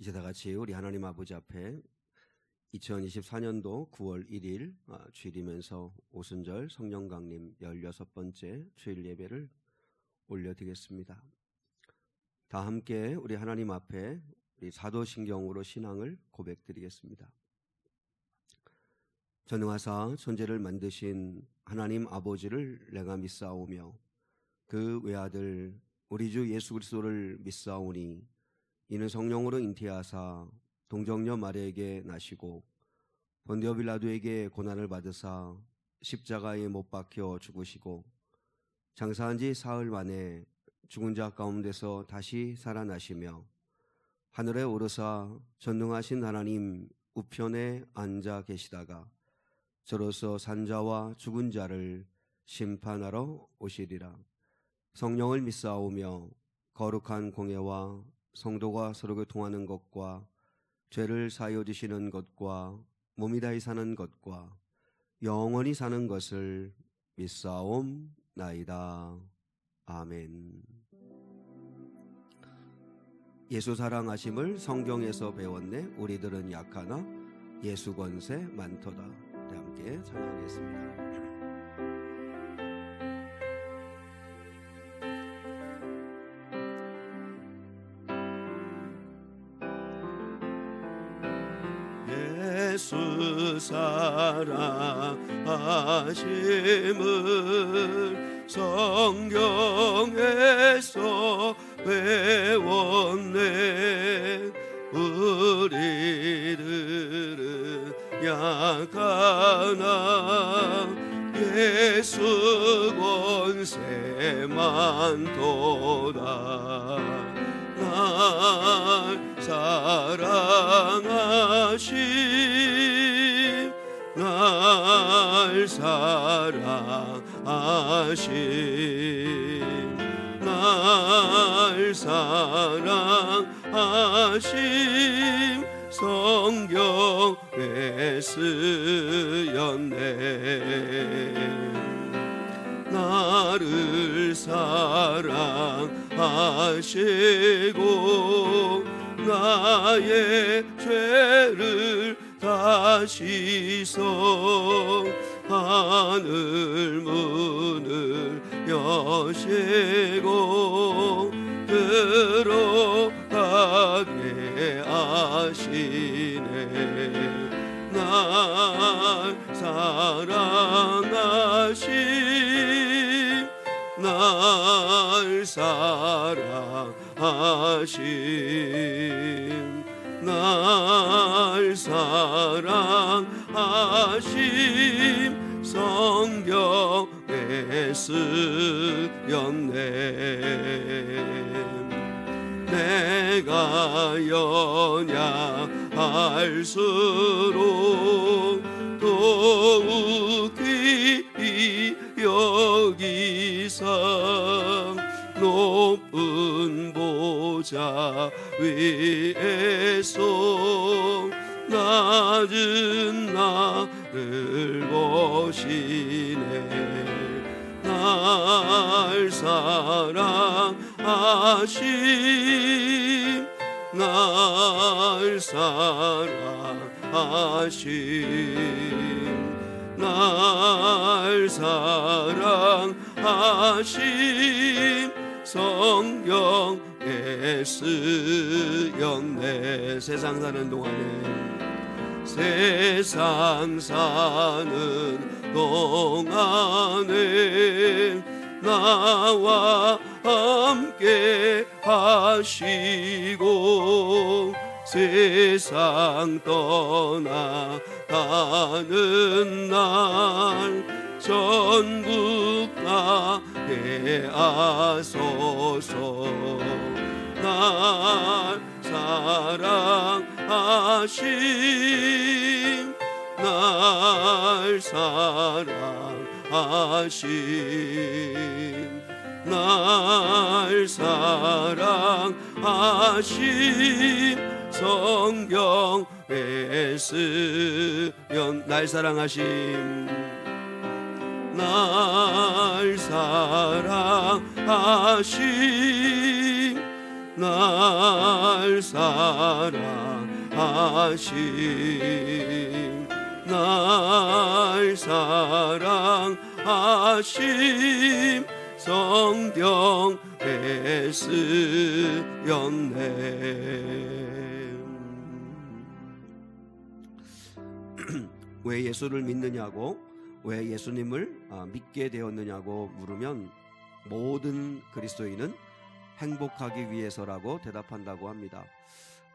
이제 다 같이 우리 하나님 아버지 앞에 2024년도 9월 1일 주일이면서 오순절 성령 강림 16번째 주일 예배를 올려드리겠습니다. 다 함께 우리 하나님 앞에 우리 사도신경으로 신앙을 고백드리겠습니다. 전능하사 천지를 만드신 하나님 아버지를 내가 믿사오며 그 외아들 우리 주 예수 그리스도를 믿사오니 이는 성령으로 잉태하사 동정녀 마리아에게 나시고 본디오 빌라도에게 고난을 받으사 십자가에 못 박혀 죽으시고 장사한 지 사흘 만에 죽은 자 가운데서 다시 살아나시며 하늘에 오르사 전능하신 하나님 우편에 앉아 계시다가 저로서 산자와 죽은 자를 심판하러 오시리라. 성령을 믿사오며 거룩한 공예와 성도가 서로 교통하는 것과 죄를 사하여 주시는 것과 몸이 다히 사는 것과 영원히 사는 것을 믿사옵나이다. 아멘. 예수 사랑하심을 성경에서 배웠네. 우리들은 약하나 예수 권세 많도다. 함께 찬양하겠습니다. 예수 사랑하심을 성경에서 배웠네. 우리들은 약하나 예수 권세 많도다. 날 사랑하심 날 사랑하심 날 사랑하심 성경에 쓰였네. 나를 사랑하시고 나의 죄를 다 씻어 하늘 문을 여시고 들어가게 하시네. 날 사랑하심 날 사랑하심 날 사랑하심 성경에 쓰였네. 내가 연약할수록 더욱이 여기사 높은 보좌 위에서 낮은 나를 보시네. 날 사랑하심 날 사랑하심 날 사랑하심 성경에 쓰였네. 세상 사는 동안에 나와 함께 하시고 세상 떠나가는 날 전국 가게 하소서. 날 사랑하심 날 사랑하심 날 사랑하심 성경에 쓰연. 날 사랑하심 날 사랑하심 날 사랑하심 날 사랑하심 성경에 쓰였네. 왜 예수를 믿느냐고, 왜 예수님을 믿게 되었느냐고 물으면 모든 그리스도인은 행복하기 위해서라고 대답한다고 합니다.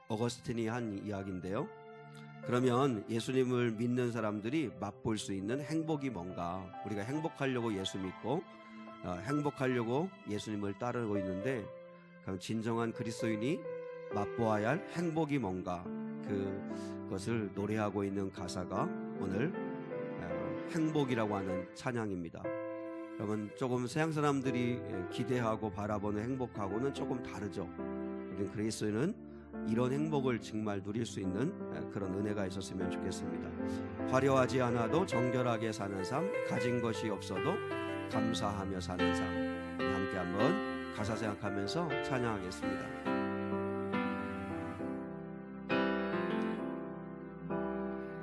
어거스틴이 한 이야기인데요. 그러면 예수님을 믿는 사람들이 맛볼 수 있는 행복이 뭔가, 우리가 행복하려고 예수 믿고 행복하려고 예수님을 따르고 있는데, 그럼 진정한 그리스도인이 맛보아야 할 행복이 뭔가, 그것을 노래하고 있는 가사가 오늘 행복이라고 하는 찬양입니다. 여러분, 조금 서양 사람들이 기대하고 바라보는 행복하고는 조금 다르죠. 우리 그리스도인은 이런 행복을 정말 누릴 수 있는 그런 은혜가 있었으면 좋겠습니다. 화려하지 않아도 정결하게 사는 삶, 가진 것이 없어도 감사하며 사는 삶, 함께 한번 가사 생각하면서 찬양하겠습니다.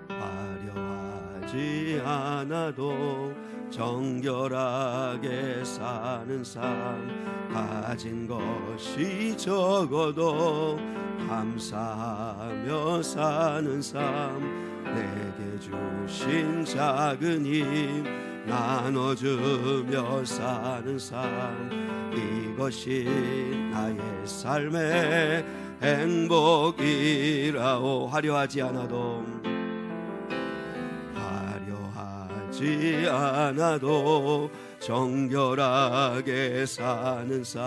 화려하지 않아도 정결하게 사는 삶, 가진 것이 적어도 감사하며 사는 삶, 내게 주신 작은 힘 나눠주며 사는 삶, 이것이 나의 삶의 행복이라오. 화려하지 않아도 화려하지 않아도 정결하게 사는 삶,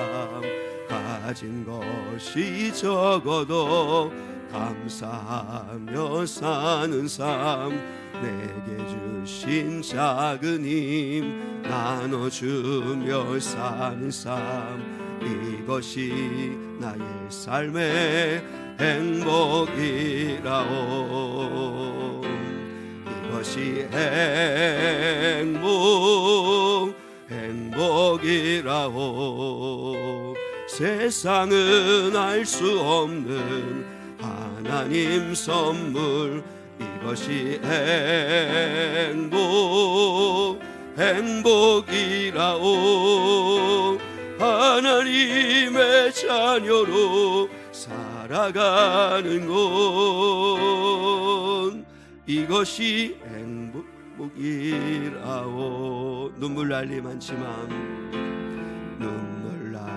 가진 것이 적어도 감사하며 사는 삶, 내게 주신 작은 힘 나눠주며 사는 삶, 이것이 나의 삶의 행복이라오. 이것이 행복이라오. 세상은 알 수 없는 하나님 선물, 이것이 행복이라오. 하나님의 자녀로 살아가는 것, 이것이 행복이라오. 눈물 날 일 많지만, 눈물 날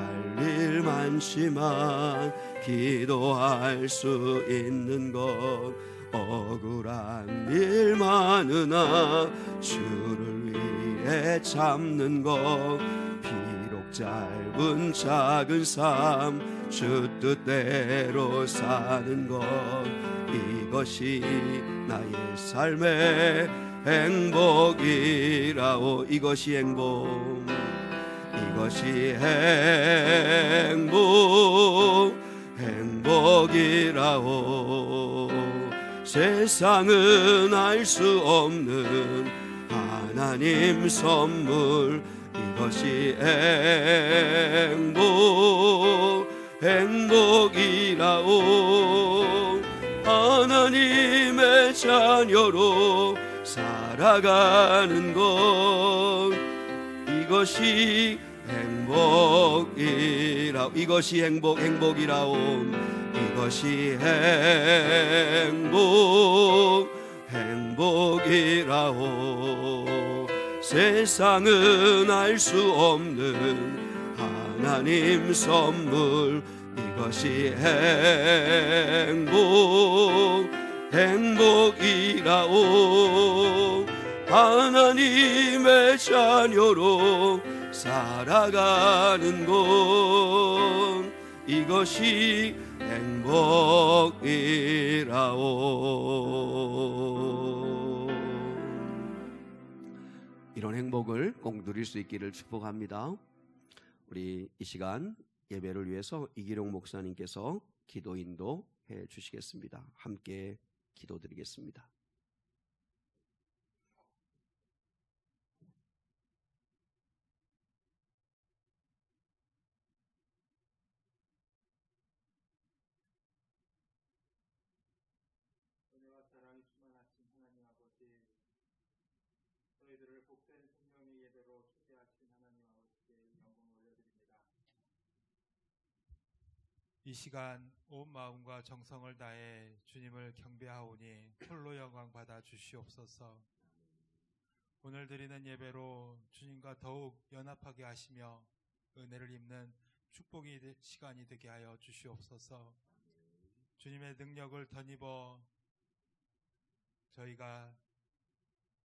일 많지만 기도할 수 있는 것, 억울한 일 많으나 주를 위해 참는 것, 비록 짧은 작은 삶 주 뜻대로 사는 것, 이것이 나의 삶의 행복이라오. 이것이 행복, 이것이 행복이라오. 세상은 알 수 없는 하나님 선물, 이것이 행복이라오. 하나님의 자녀로 살아가는 것, 이것이 행복이라오. 이것이 행복이라오. 이것이 행복이라오. 세상은 알 수 없는 하나님 선물, 이것이 행복이라오. 하나님의 자녀로 살아가는 것, 이것이 행복이라오. 이런 행복을 꼭 누릴 수 있기를 축복합니다. 우리 이 시간 예배를 위해서 이기룡 목사님께서 기도 인도해 주시겠습니다. 함께 기도드리겠습니다. 복된 성령의 예배로 초대하신 하나님 아버지께 영광을 올려드립니다. 이 시간 온 마음과 정성을 다해 주님을 경배하오니 홀로 영광 받아 주시옵소서. 오늘 드리는 예배로 주님과 더욱 연합하게 하시며 은혜를 입는 축복의 시간이 되게 하여 주시옵소서. 주님의 능력을 덧입어 저희가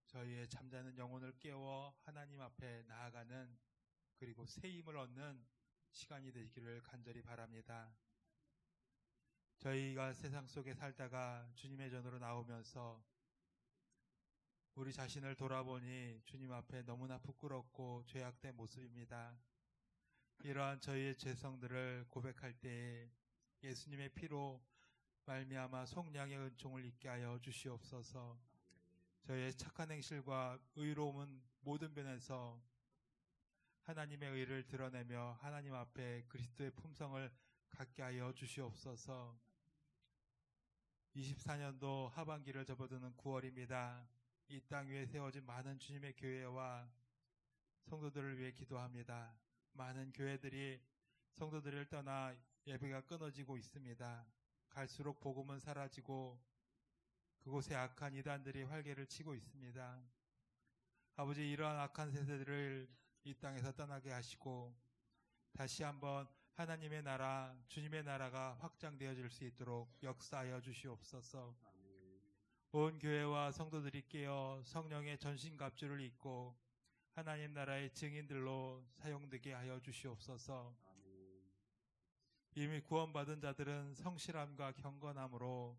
저희의 잠자는 영혼을 깨워 하나님 앞에 나아가는 그리고 새 힘을 얻는 시간이 되기를 간절히 바랍니다. 저희가 세상 속에 살다가 주님의 전으로 나오면서 우리 자신을 돌아보니 주님 앞에 너무나 부끄럽고 죄악된 모습입니다. 이러한 저희의 죄성들을 고백할 때에 예수님의 피로 말미암아 속량의 은총을 입게 하여 주시옵소서. 저희의 착한 행실과 의로움은 모든 면에서 하나님의 의를 드러내며 하나님 앞에 그리스도의 품성을 갖게 하여 주시옵소서. 24년도 하반기를 접어드는 9월입니다. 이 땅 위에 세워진 많은 주님의 교회와 성도들을 위해 기도합니다. 많은 교회들이 성도들을 떠나 예배가 끊어지고 있습니다. 갈수록 복음은 사라지고 그곳에 악한 이단들이 활개를 치고 있습니다. 아버지, 이러한 악한 세대들을 이 땅에서 떠나게 하시고 다시 한번 하나님의 나라, 주님의 나라가 확장되어질 수 있도록 역사하여 주시옵소서. 온 교회와 성도들이 깨어 성령의 전신갑주를 입고 하나님 나라의 증인들로 사용되게 하여 주시옵소서. 이미 구원받은 자들은 성실함과 경건함으로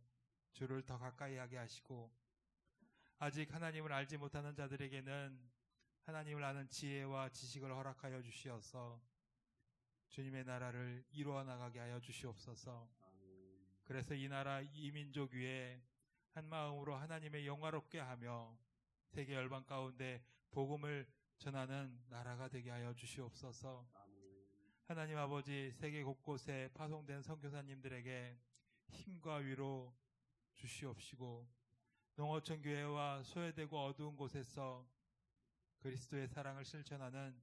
주를 더 가까이 하게 하시고 아직 하나님을 알지 못하는 자들에게는 하나님을 아는 지혜와 지식을 허락하여 주시어서 주님의 나라를 이루어 나가게 하여 주시옵소서. 그래서 이 나라 이 민족 위에 한 마음으로 하나님의 영화롭게 하며 세계 열방 가운데 복음을 전하는 나라가 되게 하여 주시옵소서. 하나님 아버지, 세계 곳곳에 파송된 선교사님들에게 힘과 위로 주시옵시고 농어촌 교회와 소외되고 어두운 곳에서 그리스도의 사랑을 실천하는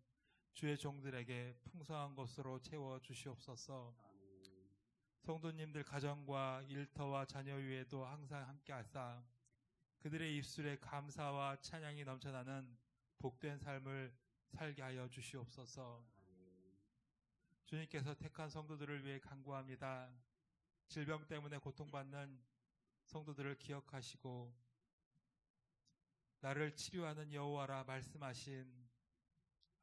주의 종들에게 풍성한 것으로 채워 주시옵소서. 성도님들 가정과 일터와 자녀 위에도 항상 함께 하사 그들의 입술에 감사와 찬양이 넘쳐나는 복된 삶을 살게 하여 주시옵소서. 주님께서 택한 성도들을 위해 간구합니다. 질병 때문에 고통받는 성도들을 기억하시고 나를 치료하는 여호와라 말씀하신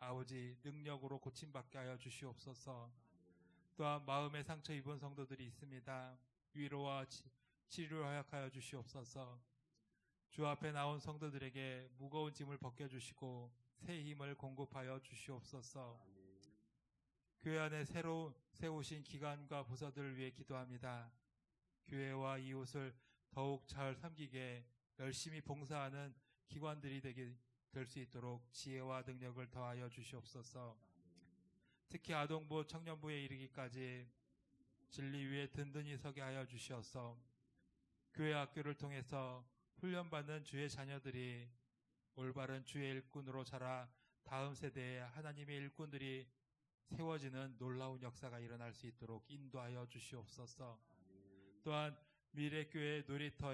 아버지, 능력으로 고침받게 하여 주시옵소서. 또한 마음의 상처 입은 성도들이 있습니다. 위로와 치료를 허락하여 주시옵소서. 주 앞에 나온 성도들에게 무거운 짐을 벗겨주시고 새 힘을 공급하여 주시옵소서. 교회 안에 새로 세우신 기관과 부서들을 위해 기도합니다. 교회와 이웃을 더욱 잘 섬기게 열심히 봉사하는 기관들이 될 수 있도록 지혜와 능력을 더하여 주시옵소서. 특히 아동부, 청년부에 이르기까지 진리 위에 든든히 서게 하여 주시옵소서. 교회 학교를 통해서 훈련받는 주의 자녀들이 올바른 주의 일꾼으로 자라 다음 세대에 하나님의 일꾼들이 세워지는 놀라운 역사가 일어날 수 있도록 인도하여 주시옵소서. 또한 미래교회 놀이터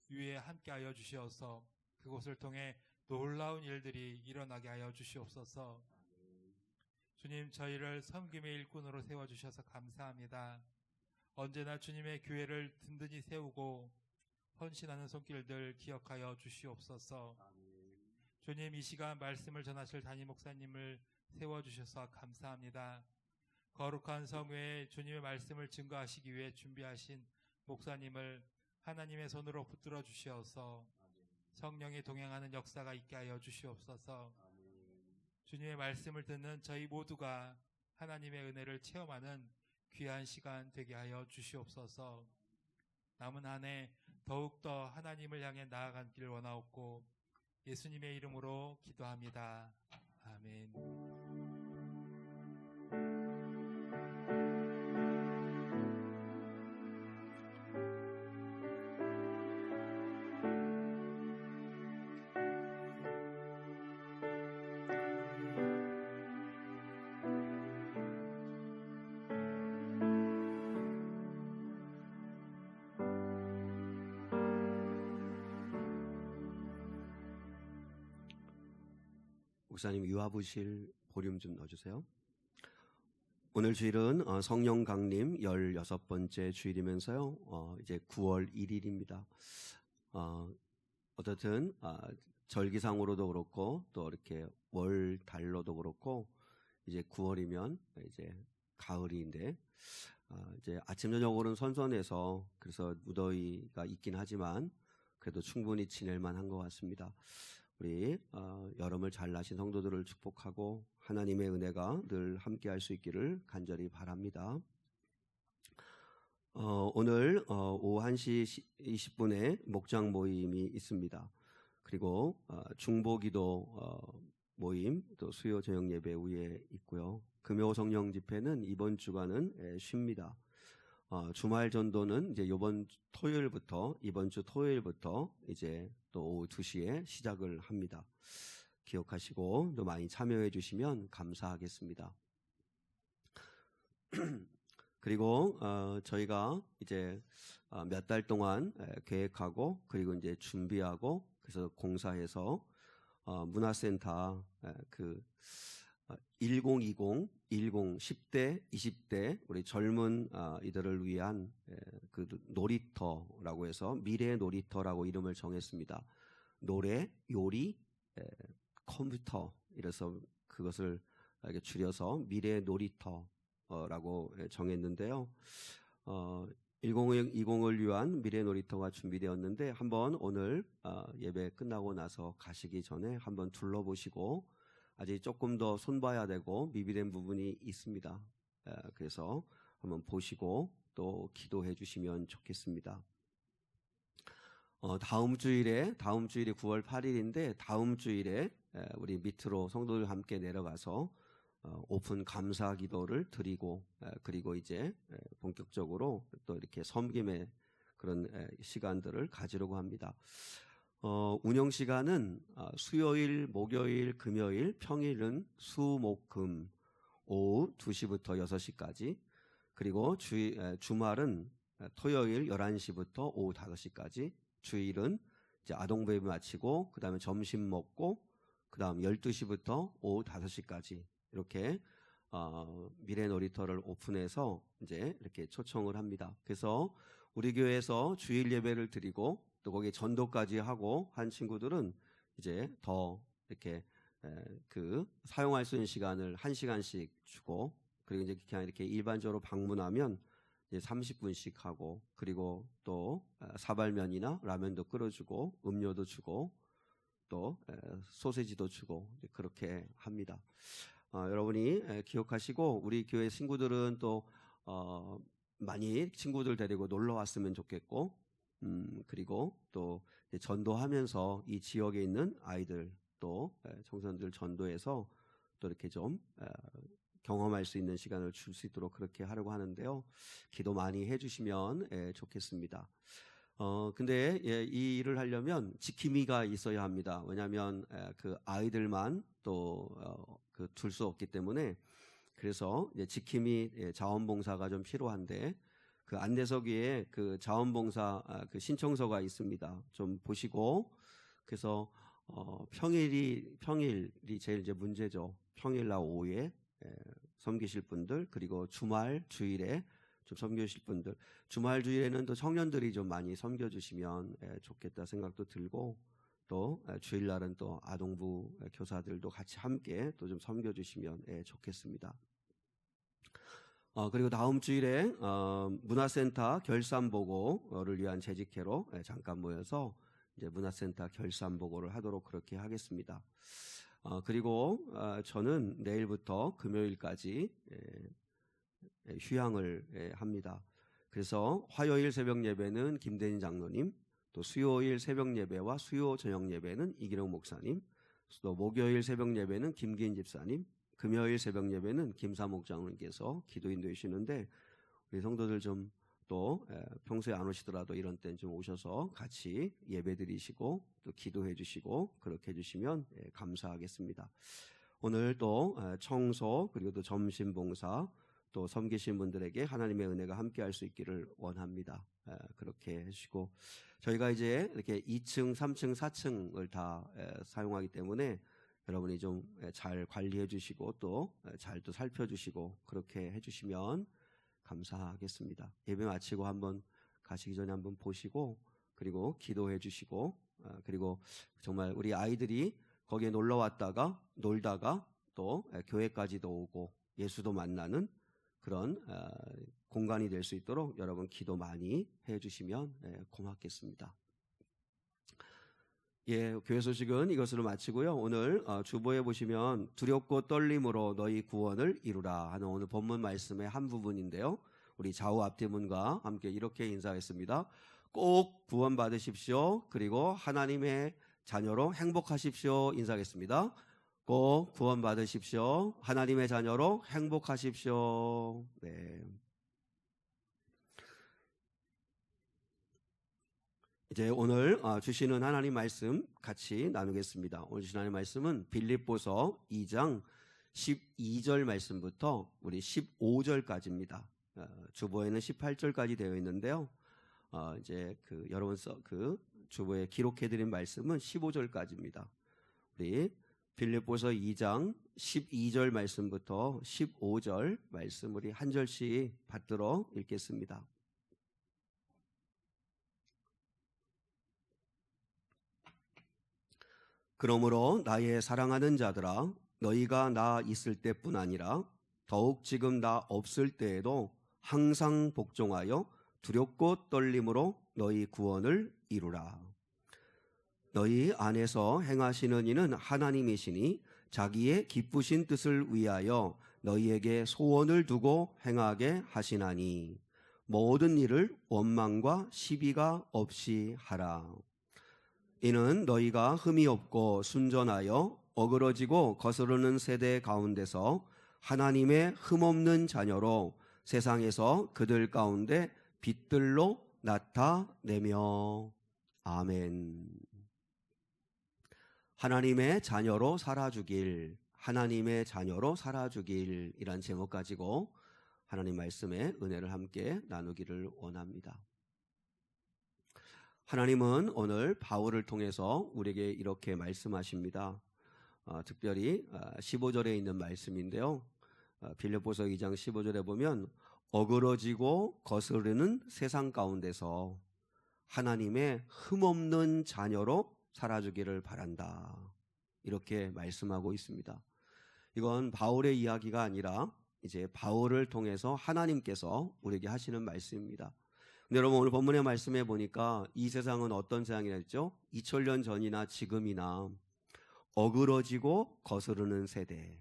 위에 함께하여 주시어서 그곳을 통해 놀라운 일들이 일어나게 하여 주시옵소서. 주님, 저희를 섬김의 일꾼으로 세워주셔서 감사합니다. 언제나 주님의 교회를 든든히 세우고 헌신하는 손길들 기억하여 주시옵소서. 주님, 이 시간 말씀을 전하실 담임 목사님을 세워주셔서 감사합니다. 거룩한 성회에 주님의 말씀을 증거하시기 위해 준비하신 목사님을 하나님의 손으로 붙들어 주시어서 성령이 동행하는 역사가 있게 하여 주시옵소서. 주님의 말씀을 듣는 저희 모두가 하나님의 은혜를 체험하는 귀한 시간 되게 하여 주시옵소서. 남은 한 해 더욱더 하나님을 향해 나아가길 원하옵고 예수님의 이름으로 기도합니다. 아멘. 목사님 유아부실 보륨 좀 넣어주세요. 오늘 주일은 성령 강림 16번째 주일이면서요. 이제 9월 1일입니다. 어쨌든 절기상으로도 그렇고 또 이렇게 월 달로도 그렇고 이제 9월이면 이제 가을인데 이제 아침 저녁으로는 선선해서 그래서 무더위가 있긴 하지만 그래도 충분히 지낼 만한 것 같습니다. 우리 여름을 잘 나신 성도들을 축복하고 하나님의 은혜가 늘 함께할 수 있기를 간절히 바랍니다. 오늘 오후 1시 20분에 목장 모임이 있습니다. 그리고 중보기도 모임 또 수요 저녁 예배 후에 있고요. 금요 성령 집회는 이번 주간은 쉽니다. 주말 전도는 이제 이번 주 토요일부터 이제 또 오후 2시에 시작을 합니다. 기억하시고 또 많이 참여해 주시면 감사하겠습니다. 그리고 저희가 이제 몇 달 동안 계획하고 그리고 이제 준비하고 그래서 공사해서 문화센터 1020, 10대, 20대 우리 젊은 이들을 위한 그 놀이터라고 해서 미래 놀이터라고 이름을 정했습니다. 노래, 요리, 컴퓨터 이래서 그것을 이렇게 줄여서 미래 놀이터라고 정했는데요. 1020을 위한 미래 놀이터가 준비되었는데 한번 오늘 예배 끝나고 나서 가시기 전에 한번 둘러보시고 아직 조금 더 손봐야 되고 미비된 부분이 있습니다. 그래서 한번 보시고 또 기도해 주시면 좋겠습니다. 다음 주일이 9월 8일인데 다음 주일에 우리 밑으로 성도들 함께 내려가서 오픈 감사 기도를 드리고 그리고 이제 본격적으로 또 이렇게 섬김의 그런 시간들을 가지려고 합니다. 운영 시간은 수요일, 목요일, 금요일, 평일은 수, 목, 금 오후 2시부터 6시까지 그리고 주말은 토요일 11시부터 오후 5시까지 주일은 이제 아동배배 마치고 그 다음에 점심 먹고 그 다음 12시부터 오후 5시까지 이렇게 미래 놀이터를 오픈해서 이제 이렇게 초청을 합니다. 그래서 우리 교회에서 주일 예배를 드리고 또 거기에 전도까지 하고 한 친구들은 이제 더 이렇게 사용할 수 있는 시간을 1시간씩 주고 그리고 이제 그냥 이렇게 일반적으로 방문하면 이제 30분씩 하고 그리고 또 사발면이나 라면도 끓여주고 음료도 주고 또 소세지도 주고 그렇게 합니다. 여러분이 기억하시고 우리 교회 친구들은 또 많이 친구들 데리고 놀러 왔으면 좋겠고 그리고 또 전도하면서 이 지역에 있는 아이들 또 청소년들 전도해서 또 이렇게 좀 경험할 수 있는 시간을 줄 수 있도록 그렇게 하려고 하는데요. 기도 많이 해주시면 좋겠습니다. 근데 이 일을 하려면 지킴이가 있어야 합니다. 왜냐하면 그 아이들만 또 둘 수 없기 때문에 그래서 이제 지킴이 자원봉사가 좀 필요한데 그 안내석 위에 그 자원봉사 그 신청서가 있습니다. 좀 보시고 그래서 평일이 제일 이제 문제죠. 평일날 오후에 섬기실 분들 그리고 주일에 좀 섬겨주실 분들 주말 주일에는 또 청년들이 좀 많이 섬겨주시면 좋겠다 생각도 들고 또 주일날은 또 아동부 교사들도 같이 함께 또 좀 섬겨주시면 좋겠습니다. 그리고 다음 주일에 문화센터 결산보고를 위한 재직회로 잠깐 모여서 이제 문화센터 결산보고를 하도록 그렇게 하겠습니다. 그리고 저는 내일부터 금요일까지 휴양을 합니다. 그래서 화요일 새벽 예배는 김대진 장로님, 또 수요일 새벽 예배와 수요 저녁 예배는 이기룡 목사님, 또 목요일 새벽 예배는 김기인 집사님, 금요일 새벽 예배는 김사목 장로님께서 기도 인도해 주시는데 우리 성도들 좀 또 평소에 안 오시더라도 이런 때는 좀 오셔서 같이 예배 드리시고 또 기도해 주시고 그렇게 해주시면 감사하겠습니다. 오늘 또 청소 그리고 또 점심 봉사 또 섬기신 분들에게 하나님의 은혜가 함께할 수 있기를 원합니다. 그렇게 해주시고 저희가 이제 이렇게 2층, 3층, 4층을 다 사용하기 때문에 여러분이 좀 잘 관리해 주시고 또 잘 또 살펴주시고 그렇게 해주시면 감사하겠습니다. 예배 마치고 한번 가시기 전에 한번 보시고 그리고 기도해 주시고 그리고 정말 우리 아이들이 거기에 놀러 왔다가 놀다가 또 교회까지도 오고 예수도 만나는 그런 공간이 될 수 있도록 여러분 기도 많이 해주시면 고맙겠습니다. 예, 교회 소식은 이것으로 마치고요. 오늘 주보에 보시면 두렵고 떨림으로 너희 구원을 이루라 하는 오늘 본문 말씀의 한 부분인데요. 우리 좌우 앞뒤문과 함께 이렇게 인사했습니다. 꼭 구원 받으십시오. 그리고 하나님의 자녀로 행복하십시오. 인사하겠습니다. 꼭 구원 받으십시오. 하나님의 자녀로 행복하십시오. 네. 이제 오늘 주시는 하나님 말씀 같이 나누겠습니다. 오늘 주시는 하나님 말씀은 빌립보서 2장 12절 말씀부터 우리 15절까지입니다. 주보에는 18절까지 되어 있는데요. 이제 여러분 주보에 기록해드린 말씀은 15절까지입니다. 우리 빌립보서 2장 12절 말씀부터 15절 말씀 우리 한 절씩 받들어 읽겠습니다. 그러므로 나의 사랑하는 자들아 너희가 나 있을 때뿐 아니라 더욱 지금 나 없을 때에도 항상 복종하여 두렵고 떨림으로 너희 구원을 이루라. 너희 안에서 행하시는 이는 하나님이시니 자기의 기쁘신 뜻을 위하여 너희에게 소원을 두고 행하게 하시나니 모든 일을 원망과 시비가 없이 하라. 이는 너희가 흠이 없고 순전하여 어그러지고 거스르는 세대 가운데서 하나님의 흠없는 자녀로 세상에서 그들 가운데 빛들로 나타내며 아멘. 하나님의 자녀로 살아주길, 하나님의 자녀로 살아주길 이란 제목 가지고 하나님 말씀의 은혜를 함께 나누기를 원합니다. 하나님은 오늘 바울을 통해서 우리에게 이렇게 말씀하십니다. 특별히 15절에 있는 말씀인데요. 빌립보서 2장 15절에 보면 어그러지고 거스르는 세상 가운데서 하나님의 흠없는 자녀로 살아주기를 바란다. 이렇게 말씀하고 있습니다. 이건 바울의 이야기가 아니라 이제 바울을 통해서 하나님께서 우리에게 하시는 말씀입니다. 근데 여러분 오늘 본문의 말씀해 보니까 이 세상은 어떤 세상이라 했죠? 2000년 전이나 지금이나 어그러지고 거스르는 세대.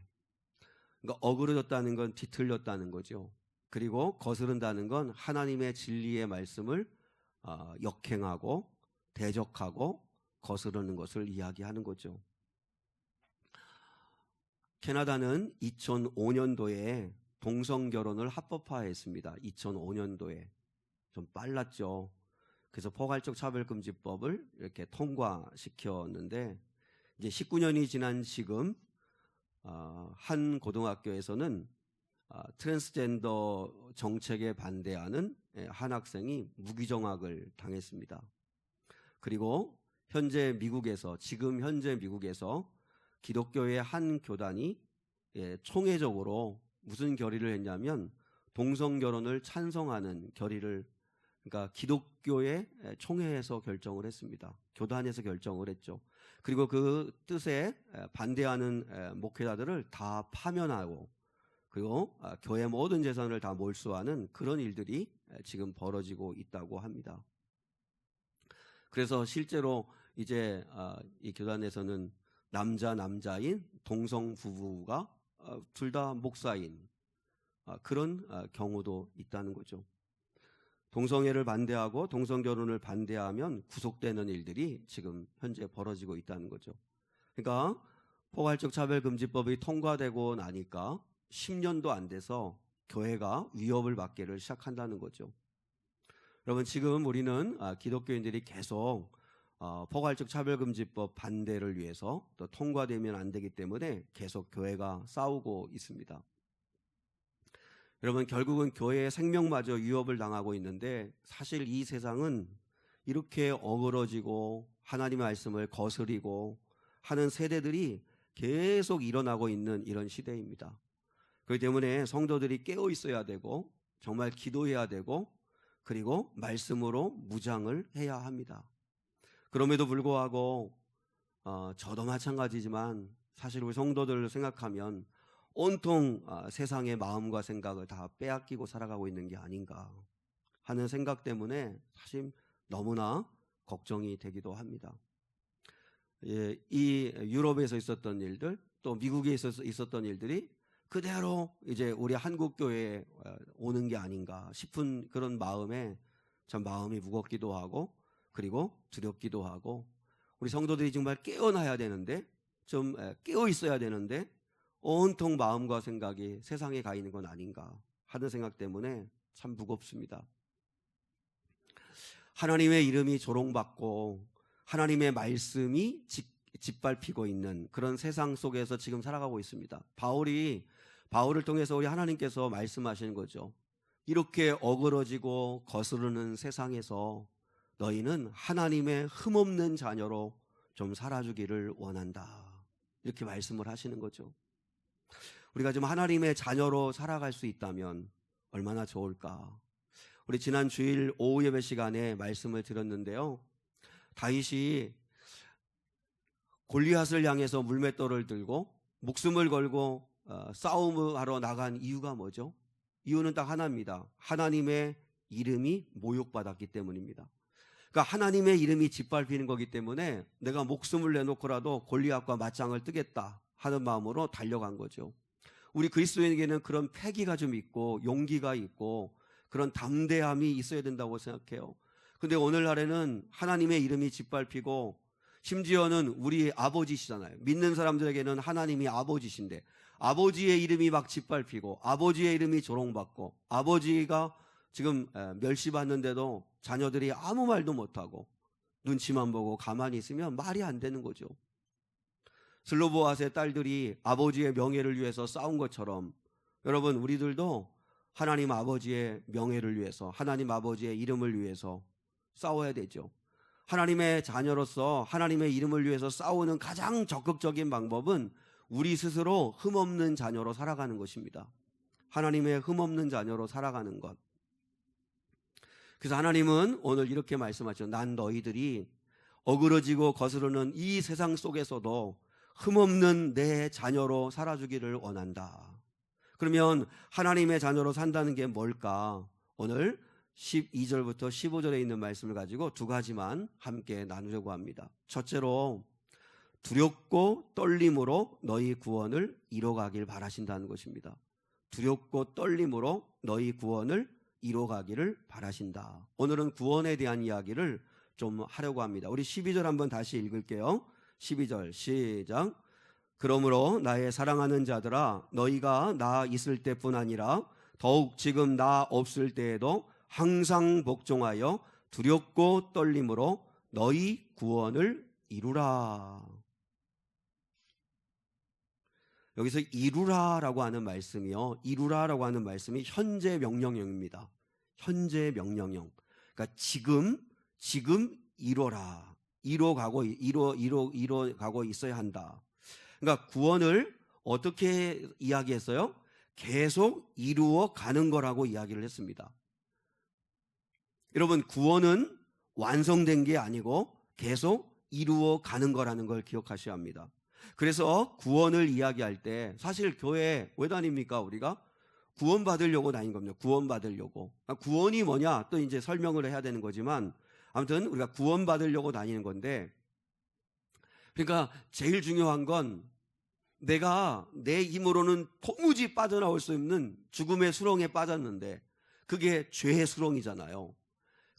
그러니까 어그러졌다는 건 뒤틀렸다는 거죠. 그리고 거스른다는 건 하나님의 진리의 말씀을 역행하고 대적하고 거스르는 것을 이야기하는 거죠. 캐나다는 2005년도에 동성결혼을 합법화했습니다. 2005년도에. 좀 빨랐죠. 그래서 포괄적 차별금지법을 이렇게 통과시켰는데 이제 19년이 지난 지금 한 고등학교에서는 트랜스젠더 정책에 반대하는 한 학생이 무기정학을 당했습니다. 그리고 지금 현재 미국에서 기독교의 한 교단이 총회적으로 무슨 결의를 했냐면 동성결혼을 찬성하는 결의를 그러니까 기독교의 총회에서 결정을 했습니다. 교단에서 결정을 했죠. 그리고 그 뜻에 반대하는 목회자들을 다 파면하고 그리고 교회 모든 재산을 다 몰수하는 그런 일들이 지금 벌어지고 있다고 합니다. 그래서 실제로 이제 이 교단에서는 남자인 동성 부부가 둘 다 목사인 그런 경우도 있다는 거죠. 동성애를 반대하고 동성결혼을 반대하면 구속되는 일들이 지금 현재 벌어지고 있다는 거죠. 그러니까 포괄적 차별금지법이 통과되고 나니까 10년도 안 돼서 교회가 위협을 받기를 시작한다는 거죠. 여러분 지금 우리는 기독교인들이 계속 포괄적 차별금지법 반대를 위해서 또 통과되면 안 되기 때문에 계속 교회가 싸우고 있습니다. 여러분 결국은 교회의 생명마저 위협을 당하고 있는데 사실 이 세상은 이렇게 어그러지고 하나님의 말씀을 거스리고 하는 세대들이 계속 일어나고 있는 이런 시대입니다. 그렇기 때문에 성도들이 깨어 있어야 되고 정말 기도해야 되고 그리고 말씀으로 무장을 해야 합니다. 그럼에도 불구하고 저도 마찬가지지만 사실 우리 성도들을 생각하면 온통 세상의 마음과 생각을 다 빼앗기고 살아가고 있는 게 아닌가 하는 생각 때문에 사실 너무나 걱정이 되기도 합니다. 이 유럽에서 있었던 일들 또 미국에 있었던 일들이 그대로 이제 우리 한국 교회에 오는 게 아닌가 싶은 그런 마음에 참 마음이 무겁기도 하고 그리고 두렵기도 하고 우리 성도들이 정말 깨어나야 되는데 좀 깨어 있어야 되는데 온통 마음과 생각이 세상에 가 있는 건 아닌가 하는 생각 때문에 참 무겁습니다. 하나님의 이름이 조롱받고 하나님의 말씀이 짓밟히고 있는 그런 세상 속에서 지금 살아가고 있습니다. 바울을 통해서 우리 하나님께서 말씀하시는 거죠. 이렇게 어그러지고 거스르는 세상에서 너희는 하나님의 흠없는 자녀로 좀 살아주기를 원한다. 이렇게 말씀을 하시는 거죠. 우리가 좀 하나님의 자녀로 살아갈 수 있다면 얼마나 좋을까. 우리 지난 주일 오후 예배 시간에 말씀을 드렸는데요. 다윗이 골리앗을 향해서 물맷돌을 들고 목숨을 걸고 싸움을 하러 나간 이유가 뭐죠? 이유는 딱 하나입니다. 하나님의 이름이 모욕받았기 때문입니다. 그러니까 하나님의 이름이 짓밟히는 거기 때문에 내가 목숨을 내놓고라도 골리앗과 맞짱을 뜨겠다 하는 마음으로 달려간 거죠. 우리 그리스도인에게는 그런 패기가 좀 있고 용기가 있고 그런 담대함이 있어야 된다고 생각해요. 근데 오늘날에는 하나님의 이름이 짓밟히고 심지어는 우리 아버지시잖아요. 믿는 사람들에게는 하나님이 아버지신데 아버지의 이름이 막 짓밟히고 아버지의 이름이 조롱받고 아버지가 지금 멸시받는데도 자녀들이 아무 말도 못하고 눈치만 보고 가만히 있으면 말이 안 되는 거죠. 슬로보아스의 딸들이 아버지의 명예를 위해서 싸운 것처럼 여러분 우리들도 하나님 아버지의 명예를 위해서 하나님 아버지의 이름을 위해서 싸워야 되죠. 하나님의 자녀로서 하나님의 이름을 위해서 싸우는 가장 적극적인 방법은 우리 스스로 흠없는 자녀로 살아가는 것입니다. 하나님의 흠없는 자녀로 살아가는 것. 그래서 하나님은 오늘 이렇게 말씀하죠. 난 너희들이 어그러지고 거스르는 이 세상 속에서도 흠없는 내 자녀로 살아주기를 원한다. 그러면 하나님의 자녀로 산다는 게 뭘까? 오늘 12절부터 15절에 있는 말씀을 가지고 두 가지만 함께 나누려고 합니다. 첫째로 두렵고 떨림으로 너희 구원을 이뤄가길 바라신다는 것입니다. 두렵고 떨림으로 너희 구원을 이뤄가기를 바라신다. 오늘은 구원에 대한 이야기를 좀 하려고 합니다. 우리 12절 한번 다시 읽을게요. 12절 시작. 그러므로 나의 사랑하는 자들아 너희가 나 있을 때뿐 아니라 더욱 지금 나 없을 때에도 항상 복종하여 두렵고 떨림으로 너희 구원을 이루라. 여기서 이루라라고 하는 말씀이요. 이루라라고 하는 말씀이 현재 명령형입니다. 현재 명령형. 그러니까 지금 이뤄라. 이뤄가고 있어야 한다. 그러니까 구원을 어떻게 이야기했어요? 계속 이루어 가는 거라고 이야기를 했습니다. 여러분 구원은 완성된 게 아니고 계속 이루어 가는 거라는 걸 기억하셔야 합니다. 그래서 구원을 이야기할 때 사실 교회 왜 다닙니까? 우리가 구원 받으려고 다닌 겁니다. 구원 받으려고. 구원이 뭐냐? 또 이제 설명을 해야 되는 거지만 아무튼 우리가 구원 받으려고 다니는 건데 그러니까 제일 중요한 건 내가 내 힘으로는 도무지 빠져나올 수 없는 죽음의 수렁에 빠졌는데 그게 죄의 수렁이잖아요.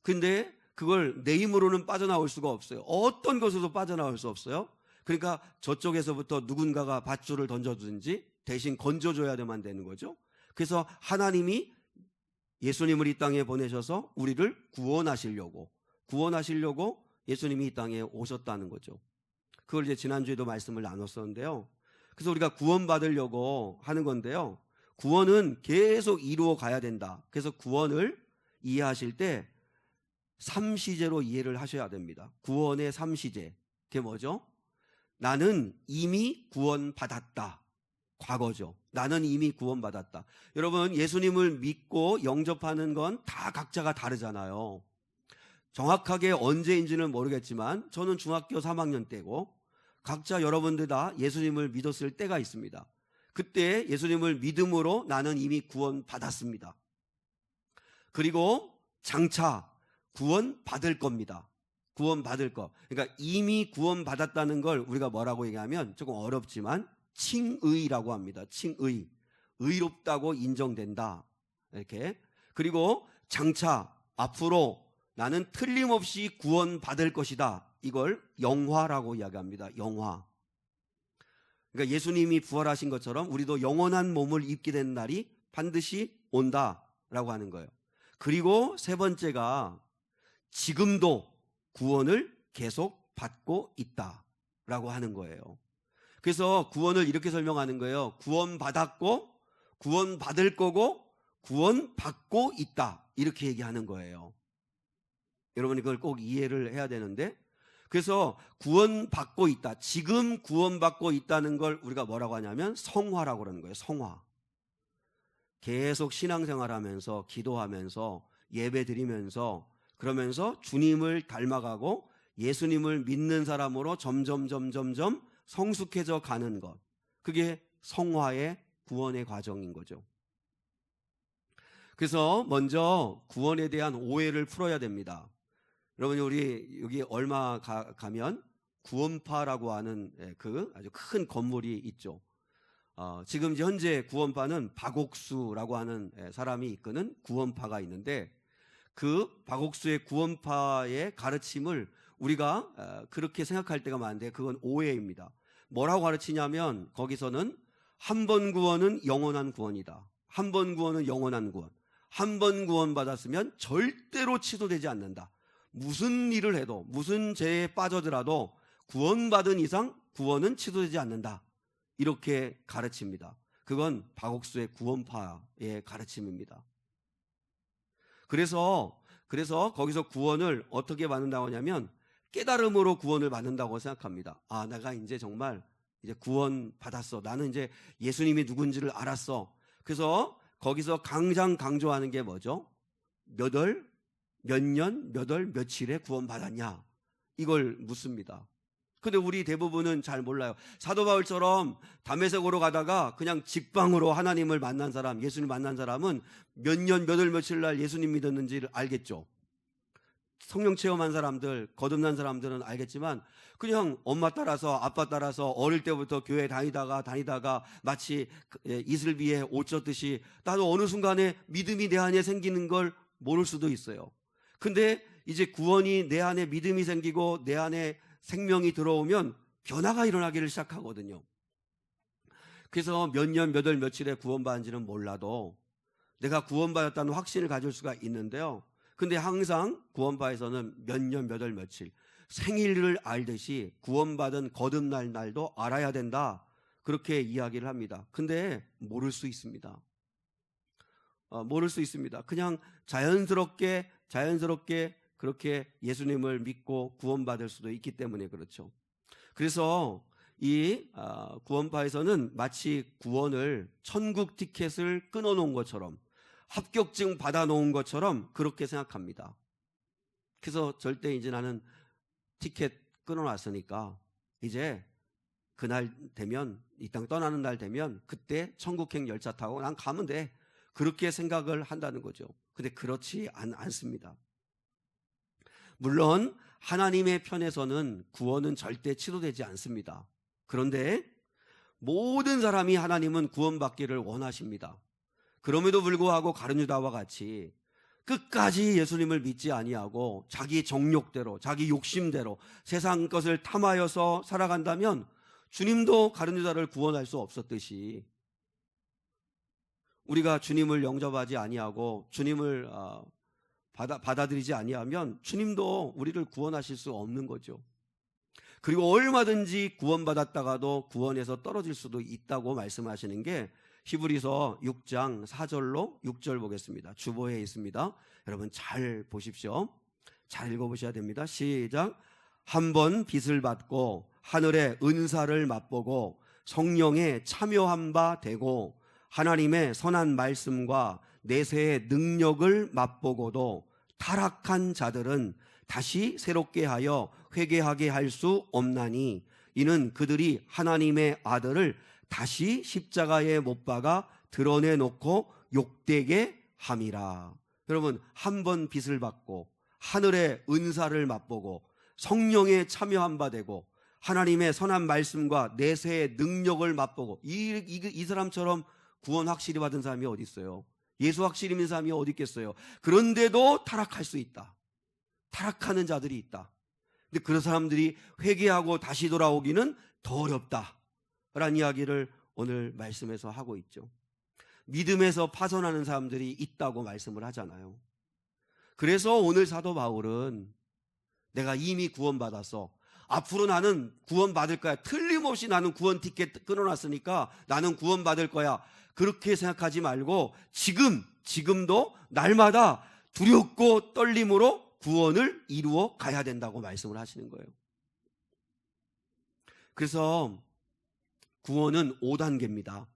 근데 그걸 내 힘으로는 빠져나올 수가 없어요. 어떤 것으로도 빠져나올 수 없어요. 그러니까 저쪽에서부터 누군가가 밧줄을 던져주든지 대신 건져줘야만 되는 거죠. 그래서 하나님이 예수님을 이 땅에 보내셔서 우리를 구원하시려고 예수님이 이 땅에 오셨다는 거죠. 그걸 이제 지난주에도 말씀을 나눴었는데요. 그래서 우리가 구원받으려고 하는 건데요. 구원은 계속 이루어 가야 된다. 그래서 구원을 이해하실 때 3시제로 이해를 하셔야 됩니다. 구원의 3시제. 그게 뭐죠? 나는 이미 구원받았다. 과거죠. 나는 이미 구원받았다. 여러분, 예수님을 믿고 영접하는 건 다 각자가 다르잖아요. 정확하게 언제인지는 모르겠지만 저는 중학교 3학년 때고 각자 여러분들 다 예수님을 믿었을 때가 있습니다. 그때 예수님을 믿음으로 나는 이미 구원받았습니다. 그리고 장차 구원받을 겁니다. 구원받을 거. 그러니까 이미 구원받았다는 걸 우리가 뭐라고 얘기하면 조금 어렵지만 칭의라고 합니다. 칭의. 의롭다고 인정된다. 이렇게. 그리고 장차 앞으로 나는 틀림없이 구원받을 것이다. 이걸 영화라고 이야기합니다. 영화. 그러니까 예수님이 부활하신 것처럼 우리도 영원한 몸을 입게 된 날이 반드시 온다라고 하는 거예요. 그리고 세 번째가 지금도 구원을 계속 받고 있다라고 하는 거예요. 그래서 구원을 이렇게 설명하는 거예요. 구원받았고 구원받을 거고 구원받고 있다. 이렇게 얘기하는 거예요. 여러분이 그걸 꼭 이해를 해야 되는데, 그래서 구원받고 있다. 지금 구원받고 있다는 걸 우리가 뭐라고 하냐면 성화라고 그러는 거예요. 성화. 계속 신앙생활하면서 기도하면서 예배드리면서 그러면서 주님을 닮아가고 예수님을 믿는 사람으로 점점 성숙해져 가는 것. 그게 성화의 구원의 과정인 거죠. 그래서 먼저 구원에 대한 오해를 풀어야 됩니다. 여러분이 우리 여기 얼마 가면 구원파라고 하는 그 아주 큰 건물이 있죠. 지금 이제 현재 구원파는 박옥수라고 하는 사람이 이끄는 구원파가 있는데, 그 박옥수의 구원파의 가르침을 우리가 그렇게 생각할 때가 많은데 그건 오해입니다. 뭐라고 가르치냐면 거기서는 한 번 구원은 영원한 구원이다. 한 번 구원은 영원한 구원. 한 번 구원받았으면 절대로 취소되지 않는다. 무슨 일을 해도 무슨 죄에 빠져들어도 구원받은 이상 구원은 취소되지 않는다. 이렇게 가르칩니다. 그건 박옥수의 구원파의 가르침입니다. 그래서 거기서 구원을 어떻게 받는다고 하냐면 깨달음으로 구원을 받는다고 생각합니다. 아, 내가 이제 정말 이제 구원 받았어. 나는 이제 예수님이 누군지를 알았어. 그래서 거기서 가장 강조하는 게 뭐죠? 몇 월, 몇 년, 몇 월, 며칠에 구원 받았냐? 이걸 묻습니다. 근데 우리 대부분은 잘 몰라요. 사도 바울처럼 다메섹으로 가다가 그냥 직방으로 하나님을 만난 사람, 예수님 만난 사람은 몇 년, 몇 월, 며칠 날 예수님 믿었는지를 알겠죠. 성령 체험한 사람들, 거듭난 사람들은 알겠지만 그냥 엄마 따라서 아빠 따라서 어릴 때부터 교회 다니다가 마치 이슬 위에 옷 젖듯이 나도 어느 순간에 믿음이 내 안에 생기는 걸 모를 수도 있어요. 근데 이제 구원이 내 안에 믿음이 생기고 내 안에 생명이 들어오면 변화가 일어나기를 시작하거든요. 그래서 몇 년, 몇 월, 며칠에 구원받은지는 몰라도 내가 구원받았다는 확신을 가질 수가 있는데요. 근데 항상 구원파에서는 몇 년, 몇 월, 며칠 생일을 알듯이 구원받은 거듭날 날도 알아야 된다. 그렇게 이야기를 합니다. 근데 모를 수 있습니다. 모를 수 있습니다. 그냥 자연스럽게 그렇게 예수님을 믿고 구원받을 수도 있기 때문에 그렇죠. 그래서 이 구원파에서는 마치 구원을 천국 티켓을 끊어놓은 것처럼 합격증 받아놓은 것처럼 그렇게 생각합니다. 그래서 절대 이제 나는 티켓 끊어놨으니까 이제 그날 되면 이 땅 떠나는 날 되면 그때 천국행 열차 타고 난 가면 돼. 그렇게 생각을 한다는 거죠. 근데 그렇지 않습니다. 물론 하나님의 편에서는 구원은 절대 취소되지 않습니다. 그런데 모든 사람이 하나님은 구원받기를 원하십니다. 그럼에도 불구하고 가룟유다와 같이 끝까지 예수님을 믿지 아니하고 자기 정욕대로 자기 욕심대로 세상 것을 탐하여서 살아간다면 주님도 가룟유다를 구원할 수 없었듯이 우리가 주님을 영접하지 아니하고 주님을 받아들이지 아니하면 주님도 우리를 구원하실 수 없는 거죠. 그리고 얼마든지 구원받았다가도 구원에서 떨어질 수도 있다고 말씀하시는 게 히브리서 6장 4절로 6절 보겠습니다. 주보에 있습니다. 여러분 잘 보십시오. 잘 읽어보셔야 됩니다. 시작. 한 번 빚을 받고 하늘의 은사를 맛보고 성령에 참여한 바 되고 하나님의 선한 말씀과 내세의 능력을 맛보고도 타락한 자들은 다시 새롭게 하여 회개하게 할 수 없나니 이는 그들이 하나님의 아들을 다시 십자가에 못 박아 드러내놓고 욕되게 함이라. 여러분, 한 번 빚을 받고 하늘의 은사를 맛보고 성령에 참여한 바 되고 하나님의 선한 말씀과 내세의 능력을 맛보고 이 사람처럼 구원 확실히 받은 사람이 어디 있어요? 예수 확실히 믿는 사람이 어디 있겠어요? 그런데도 타락할 수 있다. 타락하는 자들이 있다. 근데 그런 사람들이 회개하고 다시 돌아오기는 더 어렵다라는 이야기를 오늘 말씀에서 하고 있죠. 믿음에서 파선하는 사람들이 있다고 말씀을 하잖아요. 그래서 오늘 사도 바울은 내가 이미 구원받아서 앞으로 나는 구원받을 거야. 틀림없이 나는 구원 티켓 끊어놨으니까 나는 구원받을 거야. 그렇게 생각하지 말고 지금도 날마다 두렵고 떨림으로 구원을 이루어 가야 된다고 말씀을 하시는 거예요. 그래서 구원은 5단계입니다.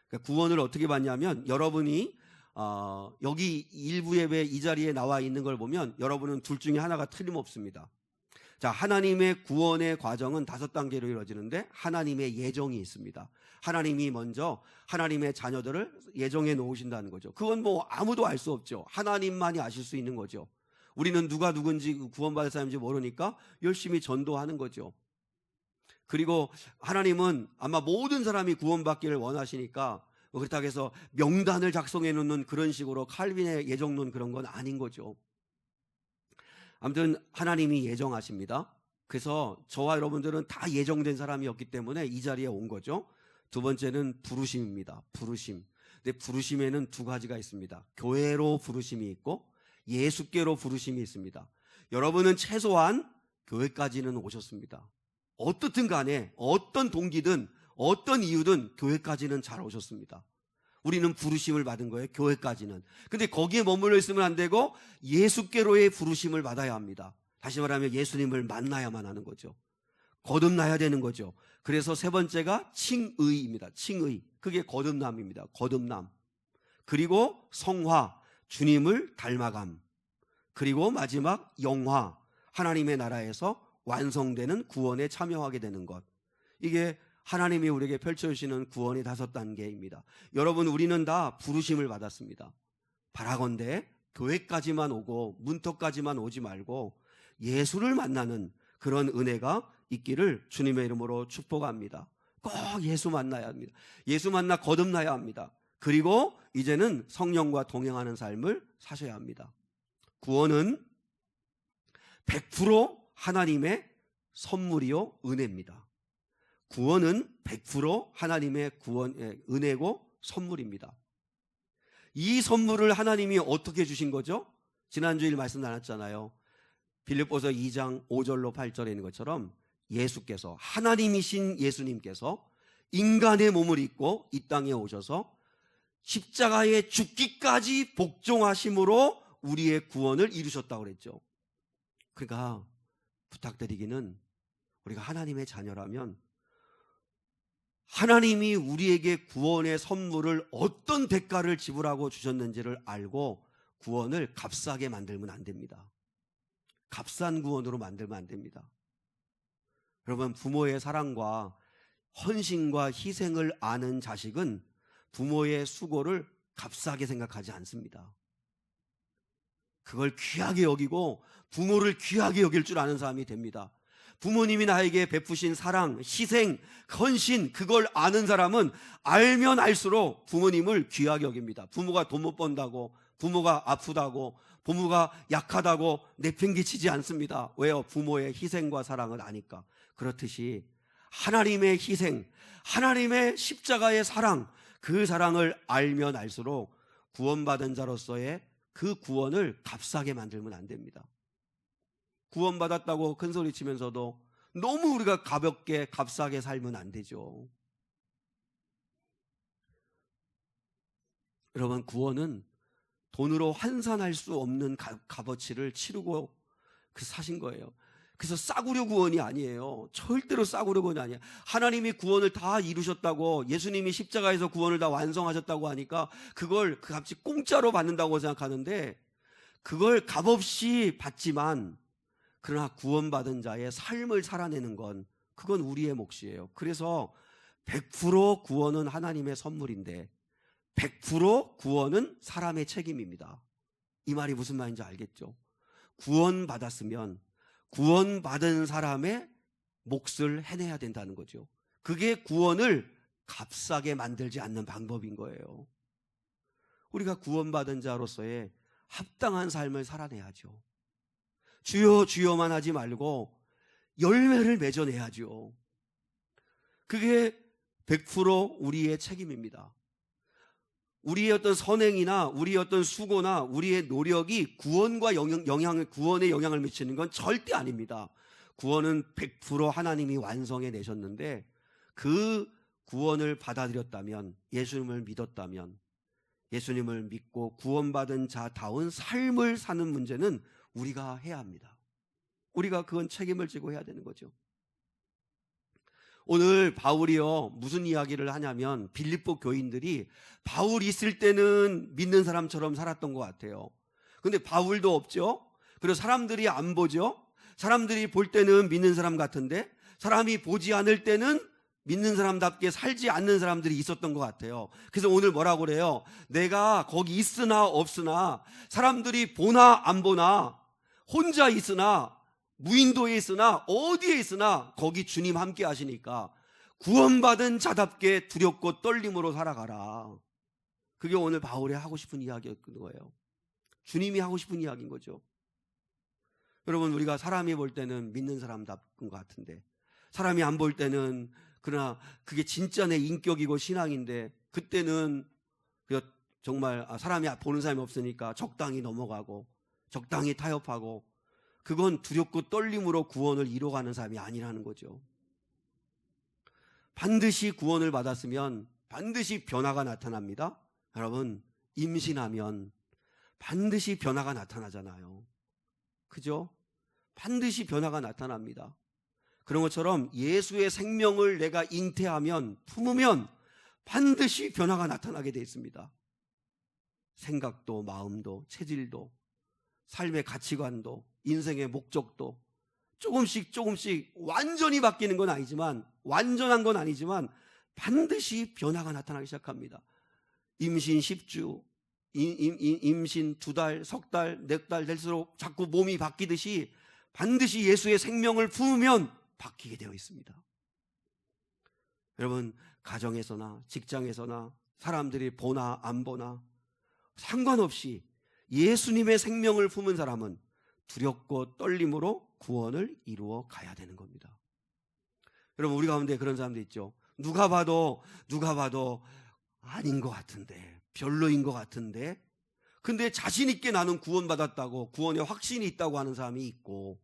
그러니까 구원을 어떻게 받냐면 여러분이 여기 일부 예배 이 자리에 나와 있는 걸 보면 여러분은 둘 중에 하나가 틀림없습니다. 자, 하나님의 구원의 과정은 5단계로 이루어지는데 하나님의 예정이 있습니다. 하나님이 먼저 하나님의 자녀들을 예정해 놓으신다는 거죠. 그건 뭐 아무도 알 수 없죠. 하나님만이 아실 수 있는 거죠. 우리는 누가 누군지 구원받을 사람인지 모르니까 열심히 전도하는 거죠. 그리고 하나님은 아마 모든 사람이 구원받기를 원하시니까 그렇다고 해서 명단을 작성해 놓는 그런 식으로 칼빈의 예정론 그런 건 아닌 거죠. 아무튼 하나님이 예정하십니다. 그래서 저와 여러분들은 다 예정된 사람이었기 때문에 이 자리에 온 거죠. 두 번째는 부르심입니다. 부르심. 근데 부르심에는 2가지가 있습니다. 교회로 부르심이 있고 예수께로 부르심이 있습니다. 여러분은 최소한 교회까지는 오셨습니다. 어떻든 간에 어떤 동기든 어떤 이유든 교회까지는 잘 오셨습니다. 우리는 부르심을 받은 거예요. 교회까지는. 근데 거기에 머물러 있으면 안 되고 예수께로의 부르심을 받아야 합니다. 다시 말하면 예수님을 만나야만 하는 거죠. 거듭나야 되는 거죠. 그래서 3번째가 칭의입니다. 칭의. 그게 거듭남입니다. 거듭남. 그리고 성화, 주님을 닮아감. 그리고 마지막 영화, 하나님의 나라에서 완성되는 구원에 참여하게 되는 것. 이게 하나님이 우리에게 펼쳐주시는 구원의 5단계입니다. 여러분, 우리는 다 부르심을 받았습니다. 바라건대 교회까지만 오고 문턱까지만 오지 말고 예수를 만나는 그런 은혜가 있기를 주님의 이름으로 축복합니다. 꼭 예수 만나야 합니다. 예수 만나 거듭나야 합니다. 그리고 이제는 성령과 동행하는 삶을 사셔야 합니다. 구원은 100% 하나님의 선물이요 은혜입니다. 구원은 100% 하나님의 은혜고 선물입니다. 이 선물을 하나님이 어떻게 주신 거죠? 지난주일 말씀 나눴잖아요. 빌립보서 2장 5절로 8절에 있는 것처럼 예수께서, 하나님이신 예수님께서 인간의 몸을 입고 이 땅에 오셔서 십자가에 죽기까지 복종하심으로 우리의 구원을 이루셨다고 그랬죠. 그러니까 부탁드리기는 우리가 하나님의 자녀라면 하나님이 우리에게 구원의 선물을 어떤 대가를 지불하고 주셨는지를 알고 구원을 값싸게 만들면 안 됩니다. 값싼 구원으로 만들면 안 됩니다. 여러분, 부모의 사랑과 헌신과 희생을 아는 자식은 부모의 수고를 값싸게 생각하지 않습니다. 그걸 귀하게 여기고 부모를 귀하게 여길 줄 아는 사람이 됩니다. 부모님이 나에게 베푸신 사랑, 희생, 헌신, 그걸 아는 사람은 알면 알수록 부모님을 귀하게 여깁니다. 부모가 돈 못 번다고, 부모가 아프다고, 부모가 약하다고 내팽개치지 않습니다. 왜요? 부모의 희생과 사랑을 아니까. 그렇듯이 하나님의 희생, 하나님의 십자가의 사랑, 그 사랑을 알면 알수록 구원받은 자로서의 그 구원을 값싸게 만들면 안 됩니다. 구원받았다고 큰소리 치면서도 너무 우리가 가볍게 값싸게 살면 안 되죠. 여러분, 구원은 돈으로 환산할 수 없는 값어치를 치르고 사신 거예요. 그래서 싸구려 구원이 아니에요. 절대로 싸구려 구원이 아니에요. 하나님이 구원을 다 이루셨다고, 예수님이 십자가에서 구원을 다 완성하셨다고 하니까 그걸 그 값이 공짜로 받는다고 생각하는데, 그걸 값없이 받지만 그러나 구원받은 자의 삶을 살아내는 건 그건 우리의 몫이에요. 그래서 100% 구원은 하나님의 선물인데 100% 구원은 사람의 책임입니다. 이 말이 무슨 말인지 알겠죠? 구원받았으면 구원받은 사람의 몫을 해내야 된다는 거죠. 그게 구원을 값싸게 만들지 않는 방법인 거예요. 우리가 구원받은 자로서의 합당한 삶을 살아내야죠. 주여 주여만 하지 말고 열매를 맺어내야죠. 그게 100% 우리의 책임입니다. 우리의 어떤 선행이나 우리의 어떤 수고나 우리의 노력이 구원에 영향을 미치는 건 절대 아닙니다. 구원은 100% 하나님이 완성해 내셨는데, 그 구원을 받아들였다면, 예수님을 믿었다면, 예수님을 믿고 구원받은 자다운 삶을 사는 문제는 우리가 해야 합니다. 우리가 그건 책임을 지고 해야 되는 거죠. 오늘 바울이요, 무슨 이야기를 하냐면, 빌립보 교인들이 바울 있을 때는 믿는 사람처럼 살았던 것 같아요. 근데 바울도 없죠. 그리고 사람들이 안 보죠. 사람들이 볼 때는 믿는 사람 같은데 사람이 보지 않을 때는 믿는 사람답게 살지 않는 사람들이 있었던 것 같아요. 그래서 오늘 뭐라고 그래요? 내가 거기 있으나 없으나, 사람들이 보나 안 보나, 혼자 있으나 무인도에 있으나 어디에 있으나 거기 주님 함께 하시니까 구원받은 자답게 두렵고 떨림으로 살아가라. 그게 오늘 바울이 하고 싶은 이야기였던 거예요. 주님이 하고 싶은 이야기인 거죠. 여러분, 우리가 사람이 볼 때는 믿는 사람답은 것 같은데, 사람이 안 볼 때는, 그러나 그게 진짜 내 인격이고 신앙인데, 그때는 정말 사람이 보는 사람이 없으니까 적당히 넘어가고 적당히 타협하고, 그건 두렵고 떨림으로 구원을 이뤄가는 삶이 아니라는 거죠. 반드시 구원을 받았으면 반드시 변화가 나타납니다. 여러분, 임신하면 반드시 변화가 나타나잖아요. 그죠? 반드시 변화가 나타납니다. 그런 것처럼 예수의 생명을 내가 잉태하면, 품으면 반드시 변화가 나타나게 되어 있습니다. 생각도, 마음도, 체질도, 삶의 가치관도, 인생의 목적도 조금씩 완전히 바뀌는 건 아니지만, 완전한 건 아니지만 반드시 변화가 나타나기 시작합니다. 임신 10주, 임신 2달, 석 달, 4달 될수록 자꾸 몸이 바뀌듯이 반드시 예수의 생명을 품으면 바뀌게 되어 있습니다. 여러분, 가정에서나 직장에서나 사람들이 보나 안 보나 상관없이 예수님의 생명을 품은 사람은 두렵고 떨림으로 구원을 이루어 가야 되는 겁니다. 여러분, 우리 가운데 그런 사람도 있죠. 누가 봐도 아닌 것 같은데, 별로인 것 같은데, 근데 자신 있게 나는 구원받았다고, 구원의 확신이 있다고 하는 사람이 있고,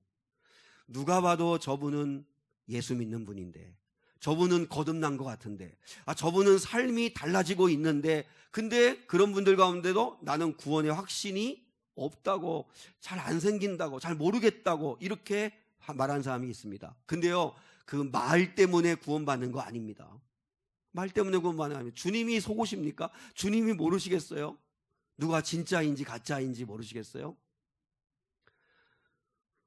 누가 봐도 저분은 예수 믿는 분인데, 저분은 거듭난 것 같은데, 저분은 삶이 달라지고 있는데, 근데 그런 분들 가운데도 나는 구원의 확신이 없다고, 잘 안 생긴다고, 잘 모르겠다고 이렇게 말하는 사람이 있습니다. 근데요, 그 말 때문에 구원받는 거 아닙니다. 말 때문에 구원받는 거 아닙니다. 주님이 속으십니까? 주님이 모르시겠어요? 누가 진짜인지 가짜인지 모르시겠어요?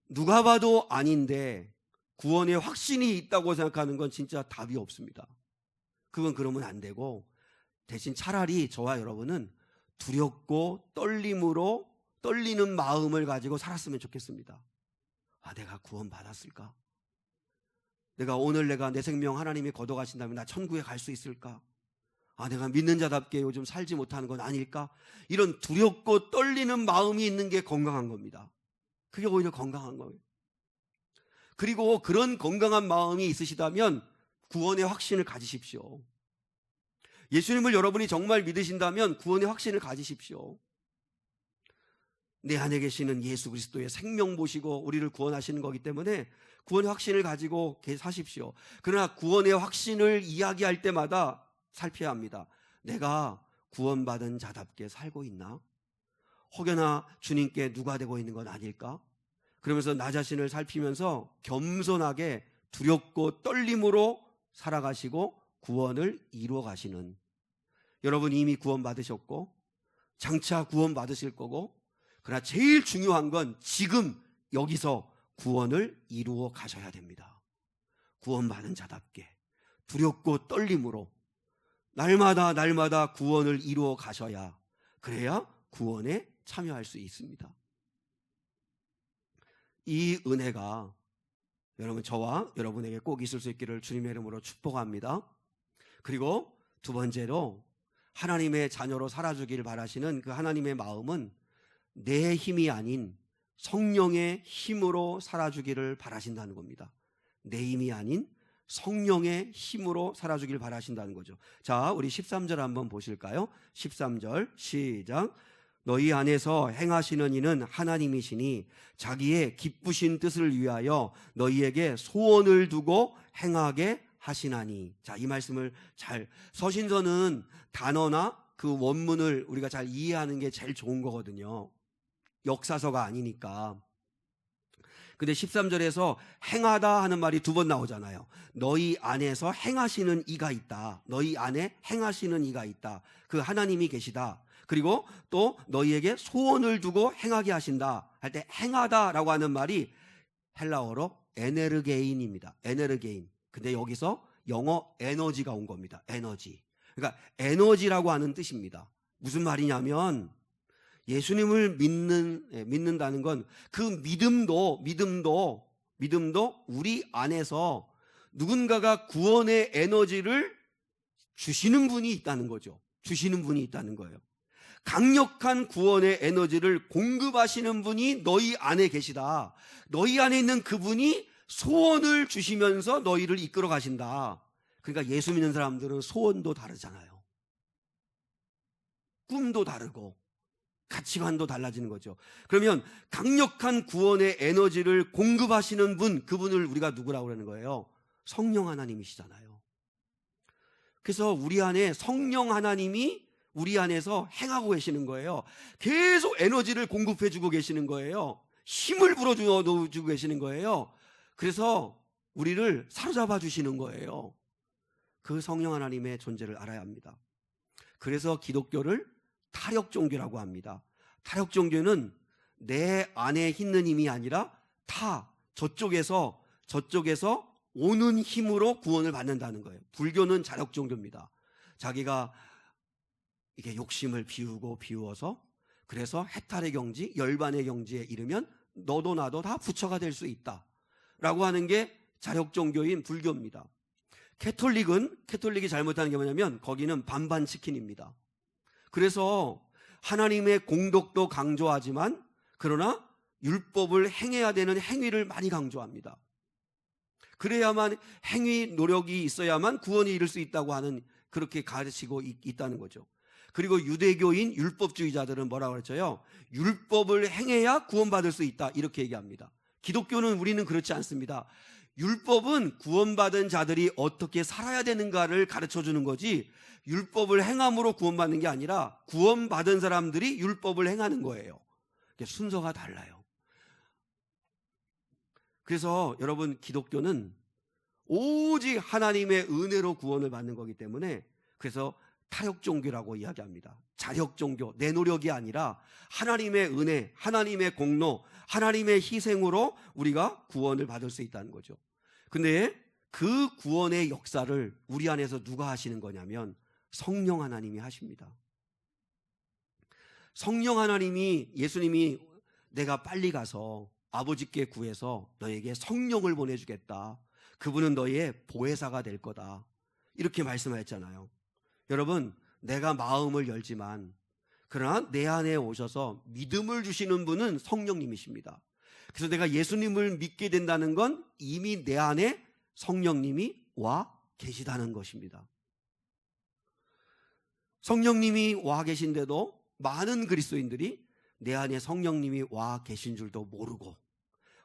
누가 봐도 아닌데 구원의 확신이 있다고 생각하는 건 진짜 답이 없습니다. 그건 그러면 안 되고, 대신 차라리 저와 여러분은 두렵고 떨리는 마음을 가지고 살았으면 좋겠습니다. 내가 구원받았을까? 오늘 내 생명 하나님이 걷어가신다면 나 천국에 갈 수 있을까? 내가 믿는 자답게 요즘 살지 못하는 건 아닐까? 이런 두렵고 떨리는 마음이 있는 게 건강한 겁니다. 그게 오히려 건강한 거예요. 그리고 그런 건강한 마음이 있으시다면 구원의 확신을 가지십시오. 예수님을 여러분이 정말 믿으신다면 구원의 확신을 가지십시오. 내 안에 계시는 예수 그리스도의 생명 보시고 우리를 구원하시는 거기 때문에 구원의 확신을 가지고 사십시오. 그러나 구원의 확신을 이야기할 때마다 살펴야 합니다. 내가 구원받은 자답게 살고 있나? 혹여나 주님께 누가 되고 있는 건 아닐까? 그러면서 나 자신을 살피면서 겸손하게 두렵고 떨림으로 살아가시고 구원을 이루어 가시는, 여러분 이미 구원 받으셨고 장차 구원 받으실 거고, 그러나 제일 중요한 건 지금 여기서 구원을 이루어 가셔야 됩니다. 구원받은 자답게 두렵고 떨림으로 날마다 구원을 이루어 가셔야, 그래야 구원에 참여할 수 있습니다. 이 은혜가 여러분, 저와 여러분에게 꼭 있을 수 있기를 주님의 이름으로 축복합니다. 그리고 두 번째로, 하나님의 자녀로 살아주길 바라시는 그 하나님의 마음은 내 힘이 아닌 성령의 힘으로 살아주기를 바라신다는 겁니다. 내 힘이 아닌 성령의 힘으로 살아주길 바라신다는 거죠. 자, 우리 13절 한번 보실까요? 13절 시작. 너희 안에서 행하시는 이는 하나님이시니 자기의 기쁘신 뜻을 위하여 너희에게 소원을 두고 행하게 하시나니. 자, 이 말씀을 잘, 서신서는 단어나 그 원문을 우리가 잘 이해하는 게 제일 좋은 거거든요. 역사서가 아니니까. 근데 13절에서 행하다 하는 말이 두 번 나오잖아요. 너희 안에서 행하시는 이가 있다. 너희 안에 행하시는 이가 있다. 그 하나님이 계시다. 그리고 또 너희에게 소원을 두고 행하게 하신다 할 때, 행하다라고 하는 말이 헬라어로 에네르게인입니다. 에네르게인. 근데 여기서 영어 에너지가 온 겁니다. 에너지. 그러니까 에너지라고 하는 뜻입니다. 무슨 말이냐면, 예수님을 믿는다는 건 그 믿음도 우리 안에서 누군가가 구원의 에너지를 주시는 분이 있다는 거죠. 주시는 분이 있다는 거예요. 강력한 구원의 에너지를 공급하시는 분이 너희 안에 계시다. 너희 안에 있는 그분이 소원을 주시면서 너희를 이끌어 가신다. 그러니까 예수 믿는 사람들은 소원도 다르잖아요. 꿈도 다르고 가치관도 달라지는 거죠. 그러면 강력한 구원의 에너지를 공급하시는 분, 그분을 우리가 누구라고 그러는 거예요? 성령 하나님이시잖아요. 그래서 우리 안에 성령 하나님이 우리 안에서 행하고 계시는 거예요. 계속 에너지를 공급해 주고 계시는 거예요. 힘을 불어주고 계시는 거예요. 그래서 우리를 사로잡아 주시는 거예요. 그 성령 하나님의 존재를 알아야 합니다. 그래서 기독교를 타력 종교라고 합니다. 타력 종교는 내 안에 있는 힘이 아니라 저쪽에서 오는 힘으로 구원을 받는다는 거예요. 불교는 자력 종교입니다. 자기가 이게 욕심을 비우어서, 그래서 해탈의 경지, 열반의 경지에 이르면 너도 나도 다 부처가 될 수 있다 라고 하는 게 자력 종교인 불교입니다. 캐톨릭이 잘못하는 게 뭐냐면, 거기는 반반 치킨입니다. 그래서 하나님의 공덕도 강조하지만, 그러나 율법을 행해야 되는 행위를 많이 강조합니다. 그래야만, 행위 노력이 있어야만 구원에 이를 수 있다고 하는, 그렇게 가르치고 있다는 거죠. 그리고 유대교인 율법주의자들은 뭐라고 그랬죠? 율법을 행해야 구원받을 수 있다, 이렇게 얘기합니다. 기독교는, 우리는 그렇지 않습니다. 율법은 구원받은 자들이 어떻게 살아야 되는가를 가르쳐 주는 거지, 율법을 행함으로 구원받는 게 아니라 구원받은 사람들이 율법을 행하는 거예요. 순서가 달라요. 그래서 여러분, 기독교는 오직 하나님의 은혜로 구원을 받는 거기 때문에, 그래서 타력 종교라고 이야기합니다. 자력 종교, 내 노력이 아니라 하나님의 은혜, 하나님의 공로, 하나님의 희생으로 우리가 구원을 받을 수 있다는 거죠. 근데 그 구원의 역사를 우리 안에서 누가 하시는 거냐면 성령 하나님이 하십니다. 성령 하나님이, 예수님이 내가 빨리 가서 아버지께 구해서 너에게 성령을 보내주겠다, 그분은 너의 보혜사가 될 거다, 이렇게 말씀하셨잖아요. 여러분, 내가 마음을 열지만, 그러나 내 안에 오셔서 믿음을 주시는 분은 성령님이십니다. 그래서 내가 예수님을 믿게 된다는 건 이미 내 안에 성령님이 와 계시다는 것입니다. 성령님이 와 계신데도 많은 그리스도인들이 내 안에 성령님이 와 계신 줄도 모르고,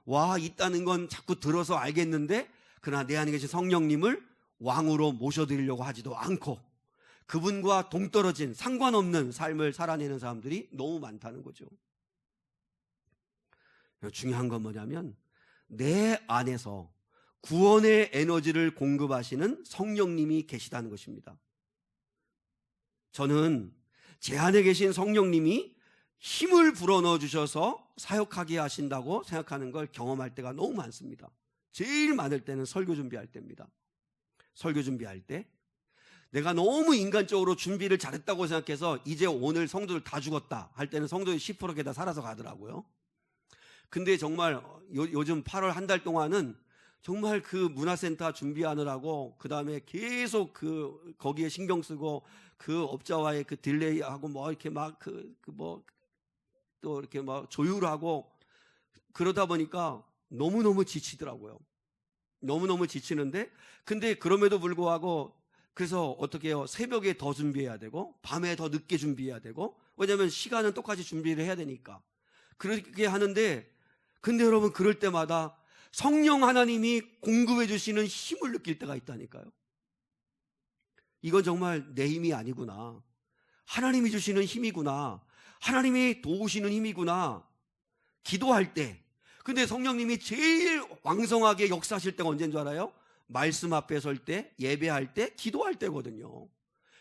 와 있다는 건 자꾸 들어서 알겠는데, 그러나 내 안에 계신 성령님을 왕으로 모셔드리려고 하지도 않고, 그분과 동떨어진, 상관없는 삶을 살아내는 사람들이 너무 많다는 거죠. 중요한 건 뭐냐면 내 안에서 구원의 에너지를 공급하시는 성령님이 계시다는 것입니다. 저는 제 안에 계신 성령님이 힘을 불어넣어 주셔서 사역하게 하신다고 생각하는 걸 경험할 때가 너무 많습니다. 제일 많을 때는 설교 준비할 때입니다. 설교 준비할 때 내가 너무 인간적으로 준비를 잘했다고 생각해서 이제 오늘 성도들 다 죽었다 할 때는 성도들 10% 게다 살아서 가더라고요. 근데 정말 요즘 8월 한 달 동안은 정말 그 문화센터 준비하느라고 그 다음에 계속 거기에 신경 쓰고 그 업자와의 그 딜레이하고 뭐 이렇게 막 또 이렇게 막 조율하고 그러다 보니까 너무너무 지치더라고요. 너무너무 지치는데 근데 그럼에도 불구하고 그래서 어떻게 해요? 새벽에 더 준비해야 되고 밤에 더 늦게 준비해야 되고 왜냐하면 시간은 똑같이 준비를 해야 되니까 그렇게 하는데 근데 여러분 그럴 때마다 성령 하나님이 공급해 주시는 힘을 느낄 때가 있다니까요. 이건 정말 내 힘이 아니구나. 하나님이 주시는 힘이구나. 하나님이 도우시는 힘이구나. 기도할 때. 근데 성령님이 제일 왕성하게 역사하실 때가 언제인 줄 알아요? 말씀 앞에 설 때, 예배할 때, 기도할 때거든요.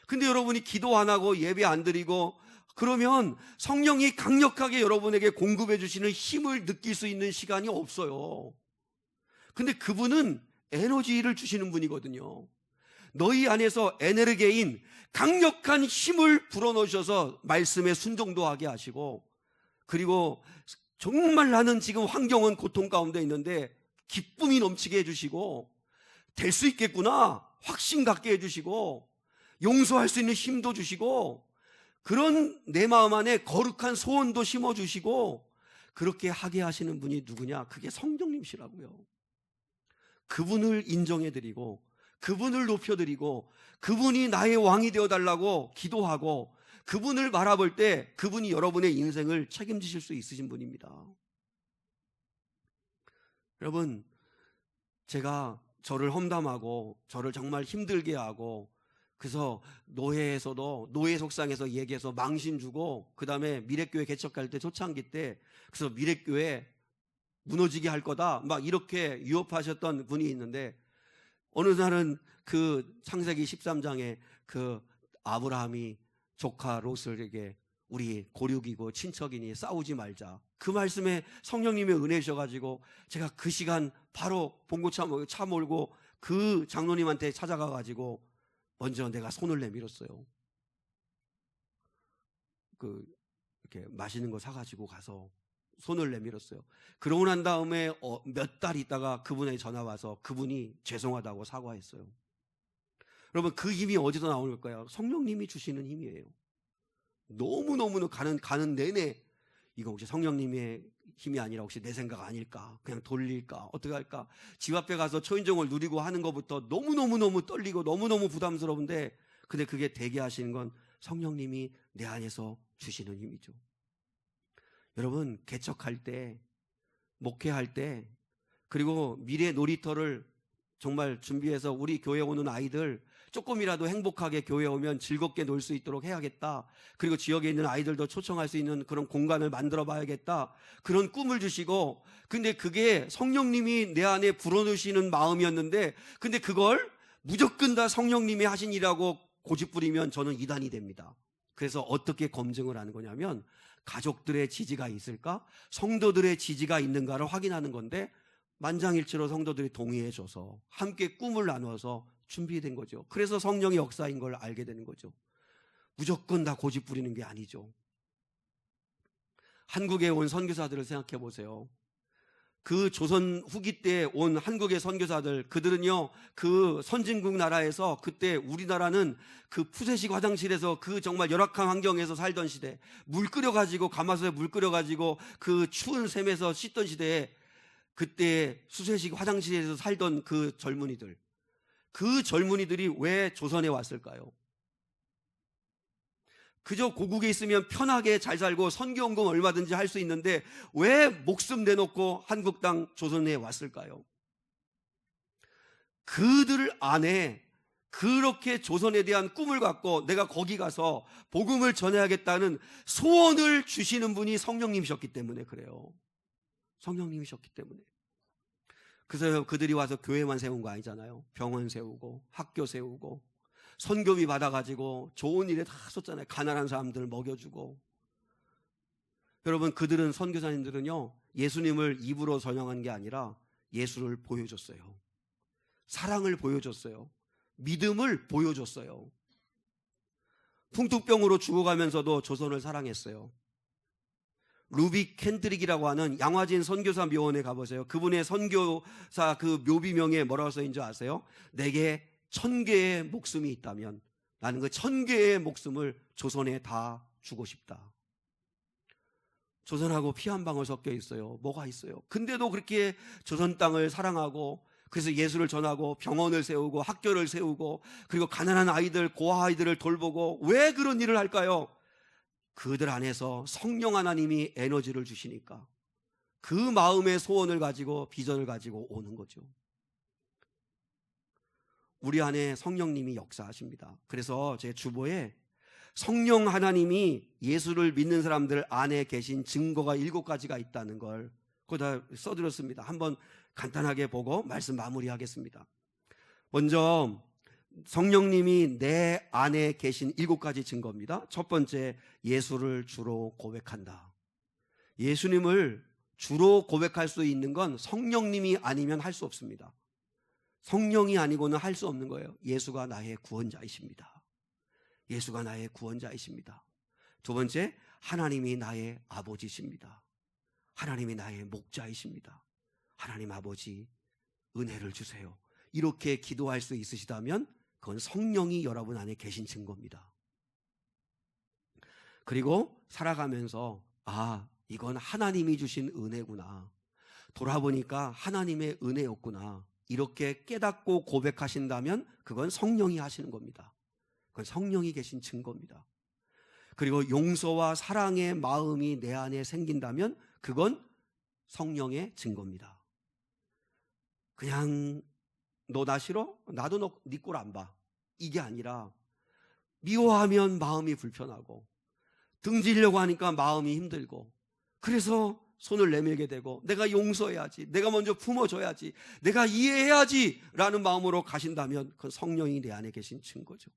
근데 여러분이 기도 안 하고 예배 안 드리고 그러면 성령이 강력하게 여러분에게 공급해 주시는 힘을 느낄 수 있는 시간이 없어요. 근데 그분은 에너지를 주시는 분이거든요. 너희 안에서 에네르게인 강력한 힘을 불어넣으셔서 말씀에 순종도 하게 하시고 그리고 정말 나는 지금 환경은 고통 가운데 있는데 기쁨이 넘치게 해주시고 될 수 있겠구나 확신 갖게 해주시고 용서할 수 있는 힘도 주시고 그런 내 마음 안에 거룩한 소원도 심어주시고 그렇게 하게 하시는 분이 누구냐? 그게 성령님이시라고요. 그분을 인정해드리고 그분을 높여드리고 그분이 나의 왕이 되어달라고 기도하고 그분을 바라볼 때 그분이 여러분의 인생을 책임지실 수 있으신 분입니다. 여러분 제가 저를 험담하고 저를 정말 힘들게 하고 그래서 노회에서도 노회 속상해서 얘기해서 망신 주고 그 다음에 미래교회 개척할 때 초창기 때 그래서 미래교회 무너지게 할 거다 막 이렇게 유업하셨던 분이 있는데 어느 날은 그 창세기 13장에 그 아브라함이 조카 롯에게 우리 고륙이고 친척이니 싸우지 말자 그 말씀에 성령님의 은혜 주셔가지고 제가 그 시간 바로 봉고차 차 몰고 그 장로님한테 찾아가가지고 먼저 내가 손을 내밀었어요. 이렇게 맛있는 거 사가지고 가서 손을 내밀었어요. 그러고 난 다음에 몇 달 있다가 그분의 전화 와서 그분이 죄송하다고 사과했어요. 여러분 그 힘이 어디서 나오는 걸까요? 성령님이 주시는 힘이에요. 너무너무 가는 내내 이거 혹시 성령님의 힘이 아니라 혹시 내 생각 아닐까? 그냥 돌릴까? 어떻게 할까? 집 앞에 가서 초인종을 누리고 하는 것부터 너무너무 떨리고 너무너무 부담스러운데 근데 그게 되게 하시는 건 성령님이 내 안에서 주시는 힘이죠. 여러분 개척할 때 목회할 때 그리고 미래 놀이터를 정말 준비해서 우리 교회 오는 아이들 조금이라도 행복하게 교회 오면 즐겁게 놀 수 있도록 해야겠다. 그리고 지역에 있는 아이들도 초청할 수 있는 그런 공간을 만들어 봐야겠다. 그런 꿈을 주시고 근데 그게 성령님이 내 안에 불어넣으시는 마음이었는데 근데 그걸 무조건 다 성령님이 하신 일이라고 고집부리면 저는 이단이 됩니다. 그래서 어떻게 검증을 하는 거냐면 가족들의 지지가 있을까? 성도들의 지지가 있는가를 확인하는 건데 만장일치로 성도들이 동의해줘서 함께 꿈을 나눠서 준비된 거죠. 그래서 성령의 역사인 걸 알게 되는 거죠. 무조건 다 고집 부리는 게 아니죠. 한국에 온 선교사들을 생각해 보세요. 그 조선 후기 때 온 한국의 선교사들 그들은요 그 선진국 나라에서 그때 우리나라는 그 푸세식 화장실에서 그 정말 열악한 환경에서 살던 시대 물 끓여가지고 가마솥에 물 끓여가지고 그 추운 샘에서 씻던 시대에 그때 수세식 화장실에서 살던 그 젊은이들이 왜 조선에 왔을까요? 그저 고국에 있으면 편하게 잘 살고 선교운동 얼마든지 할 수 있는데 왜 목숨 내놓고 한국 땅 조선에 왔을까요? 그들 안에 그렇게 조선에 대한 꿈을 갖고 내가 거기 가서 복음을 전해야겠다는 소원을 주시는 분이 성령님이셨기 때문에 그래요. 성령님이셨기 때문에. 그래서 그들이 와서 교회만 세운 거 아니잖아요. 병원 세우고 학교 세우고 선교비 받아가지고 좋은 일에 다 썼잖아요. 가난한 사람들 먹여주고. 여러분, 그들은, 선교사님들은요, 예수님을 입으로 전향한 게 아니라 예수를 보여줬어요. 사랑을 보여줬어요. 믿음을 보여줬어요. 풍토병으로 죽어가면서도 조선을 사랑했어요. 루빅 켄드릭이라고 하는 양화진 선교사 묘원에 가보세요. 그분의 선교사 그 묘비명에 뭐라고 써있는 줄 아세요? 내게 1000개의 목숨이 있다면 나는 그 1000개의 목숨을 조선에 다 주고 싶다. 조선하고 피 한 방울 섞여 있어요. 뭐가 있어요? 근데도 그렇게 조선 땅을 사랑하고, 그래서 예수를 전하고 병원을 세우고 학교를 세우고, 그리고 가난한 아이들, 고아 아이들을 돌보고. 왜 그런 일을 할까요? 그들 안에서 성령 하나님이 에너지를 주시니까 그 마음의 소원을 가지고, 비전을 가지고 오는 거죠. 우리 안에 성령님이 역사하십니다. 그래서 제 주보에 성령 하나님이 예수를 믿는 사람들 안에 계신 증거가 7가지가 있다는 걸 거기다 써드렸습니다. 한번 간단하게 보고 말씀 마무리하겠습니다. 먼저 성령님이 내 안에 계신 7가지 증거입니다. 첫 번째, 예수를 주로 고백한다. 예수님을 주로 고백할 수 있는 건 성령님이 아니면 할 수 없습니다. 성령이 아니고는 할 수 없는 거예요. 예수가 나의 구원자이십니다. 예수가 나의 구원자이십니다. 두 번째, 하나님이 나의 아버지십니다. 하나님이 나의 목자이십니다. 하나님 아버지, 은혜를 주세요. 이렇게 기도할 수 있으시다면 그건 성령이 여러분 안에 계신 증거입니다. 그리고 살아가면서, 아, 이건 하나님이 주신 은혜구나, 돌아보니까 하나님의 은혜였구나, 이렇게 깨닫고 고백하신다면 그건 성령이 하시는 겁니다. 그건 성령이 계신 증거입니다. 그리고 용서와 사랑의 마음이 내 안에 생긴다면 그건 성령의 증거입니다. 그냥 너 나 싫어? 나도 네 꼴 안 봐. 이게 아니라 미워하면 마음이 불편하고, 등지려고 하니까 마음이 힘들고, 그래서 손을 내밀게 되고, 내가 용서해야지, 내가 먼저 품어줘야지, 내가 이해해야지 라는 마음으로 가신다면 그건 성령이 내 안에 계신 증거죠.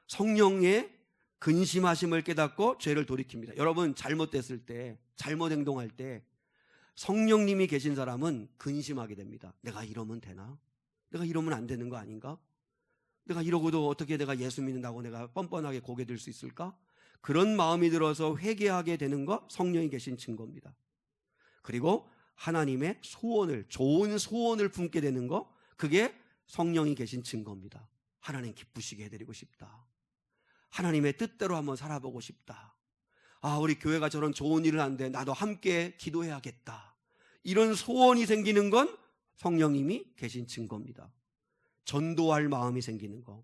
성령의 근심하심을 깨닫고 죄를 돌이킵니다. 여러분, 잘못됐을 때, 잘못 행동할 때 성령님이 계신 사람은 근심하게 됩니다. 내가 이러면 되나? 내가 이러면 안 되는 거 아닌가? 내가 이러고도 어떻게 내가 예수 믿는다고 내가 뻔뻔하게 고개 들 수 있을까? 그런 마음이 들어서 회개하게 되는 거 성령이 계신 증거입니다. 그리고 하나님의 소원을, 좋은 소원을 품게 되는 거, 그게 성령이 계신 증거입니다. 하나님 기쁘시게 해드리고 싶다. 하나님의 뜻대로 한번 살아보고 싶다. 아, 우리 교회가 저런 좋은 일을 하는데 나도 함께 기도해야겠다. 이런 소원이 생기는 건 성령님이 계신 증거입니다. 전도할 마음이 생기는 거.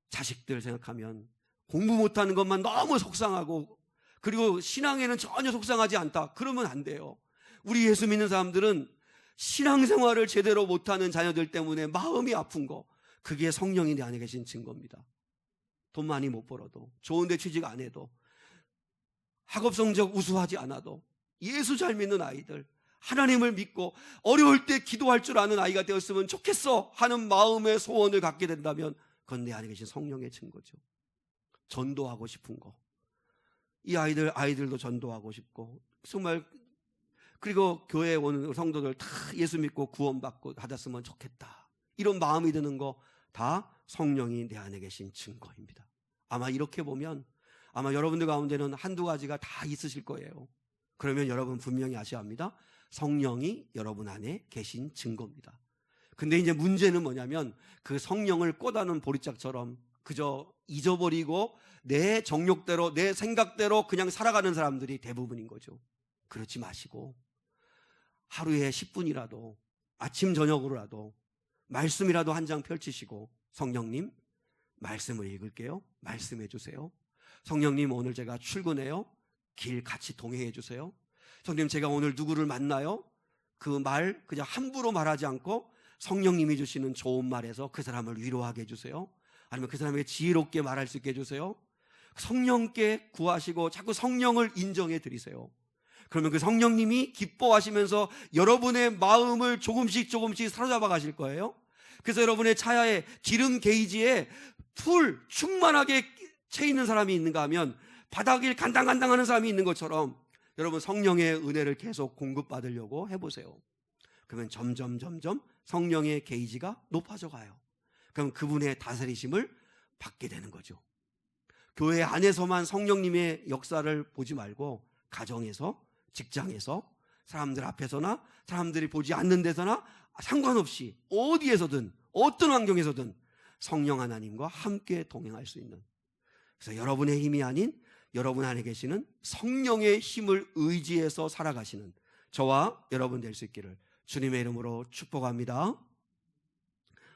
자식들 생각하면 공부 못하는 것만 너무 속상하고, 그리고 신앙에는 전혀 속상하지 않다. 그러면 안 돼요. 우리 예수 믿는 사람들은 신앙생활을 제대로 못하는 자녀들 때문에 마음이 아픈 거, 그게 성령이 내 안에 계신 증거입니다. 돈 많이 못 벌어도, 좋은 데 취직 안 해도, 학업 성적 우수하지 않아도, 예수 잘 믿는 아이들, 하나님을 믿고 어려울 때 기도할 줄 아는 아이가 되었으면 좋겠어 하는 마음의 소원을 갖게 된다면 그건 내 안에 계신 성령의 증거죠. 전도하고 싶은 거, 이 아이들도 전도하고 싶고, 정말, 그리고 교회에 오는 성도들 다 예수 믿고 구원받고 받았으면 좋겠다, 이런 마음이 드는 거 다 성령이 내 안에 계신 증거입니다. 아마 이렇게 보면 아마 여러분들 가운데는 한두 가지가 다 있으실 거예요. 그러면 여러분 분명히 아셔야 합니다. 성령이 여러분 안에 계신 증거입니다. 근데 이제 문제는 뭐냐면, 그 성령을 꽂아놓은 보리짝처럼 그저 잊어버리고 내 정욕대로, 내 생각대로 그냥 살아가는 사람들이 대부분인 거죠. 그렇지 마시고 하루에 10분이라도 아침 저녁으로라도 말씀이라도 한 장 펼치시고, 성령님, 말씀을 읽을게요. 말씀해 주세요. 성령님, 오늘 제가 출근해요. 길 같이 동행해 주세요. 성령님, 제가 오늘 누구를 만나요? 그 말 그냥 함부로 말하지 않고 성령님이 주시는 좋은 말에서 그 사람을 위로하게 해주세요. 아니면 그 사람에게 지혜롭게 말할 수 있게 해주세요. 성령께 구하시고 자꾸 성령을 인정해 드리세요. 그러면 그 성령님이 기뻐하시면서 여러분의 마음을 조금씩 사로잡아 가실 거예요. 그래서 여러분의 차야에 기름 게이지에 풀 충만하게 채 있는 사람이 있는가 하면 바닥을 간당간당하는 사람이 있는 것처럼 여러분 성령의 은혜를 계속 공급받으려고 해보세요. 그러면 점점 성령의 게이지가 높아져 가요. 그럼 그분의 다스리심을 받게 되는 거죠. 교회 안에서만 성령님의 역사를 보지 말고 가정에서, 직장에서, 사람들 앞에서나 사람들이 보지 않는 데서나 상관없이 어디에서든 어떤 환경에서든 성령 하나님과 함께 동행할 수 있는, 그래서 여러분의 힘이 아닌 여러분 안에 계시는 성령의 힘을 의지해서 살아가시는 저와 여러분 될 수 있기를 주님의 이름으로 축복합니다.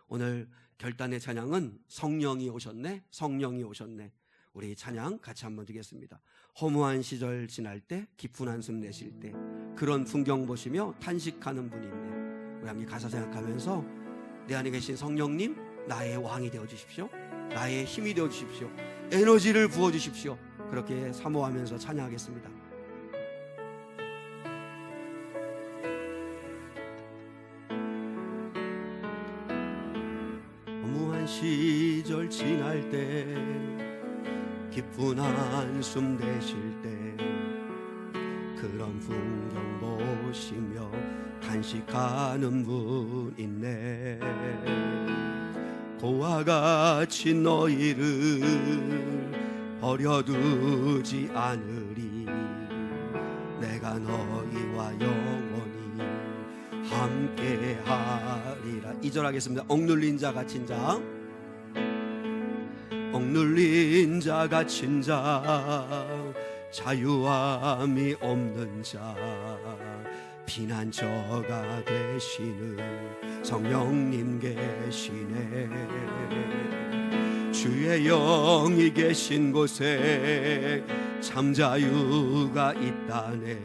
오늘 결단의 찬양은 성령이 오셨네, 성령이 오셨네. 우리 찬양 같이 한번 드리겠습니다. 허무한 시절 지날 때, 깊은 한숨 내쉴 때, 그런 풍경 보시며 탄식하는 분이 있네. 우리 함께 가사 생각하면서 내 안에 계신 성령님, 나의 왕이 되어주십시오. 나의 힘이 되어주십시오. 에너지를 부어주십시오. 그렇게 사모하면서 찬양하겠습니다. 허무한 시절 지날 때, 깊은 한숨 내쉴 때, 그런 풍경 보시며 탄식하는 분 있네. 고와 같이 너희를 버려두지 않으리. 내가 너희와 영원히 함께하리라. 2절 하겠습니다. 억눌린 자 갇힌 자, 억눌린 자 갇힌 자, 자유함이 없는 자, 피난처가 되시는 성령님 계시네. 주의 영이 계신 곳에 참 자유가 있다네.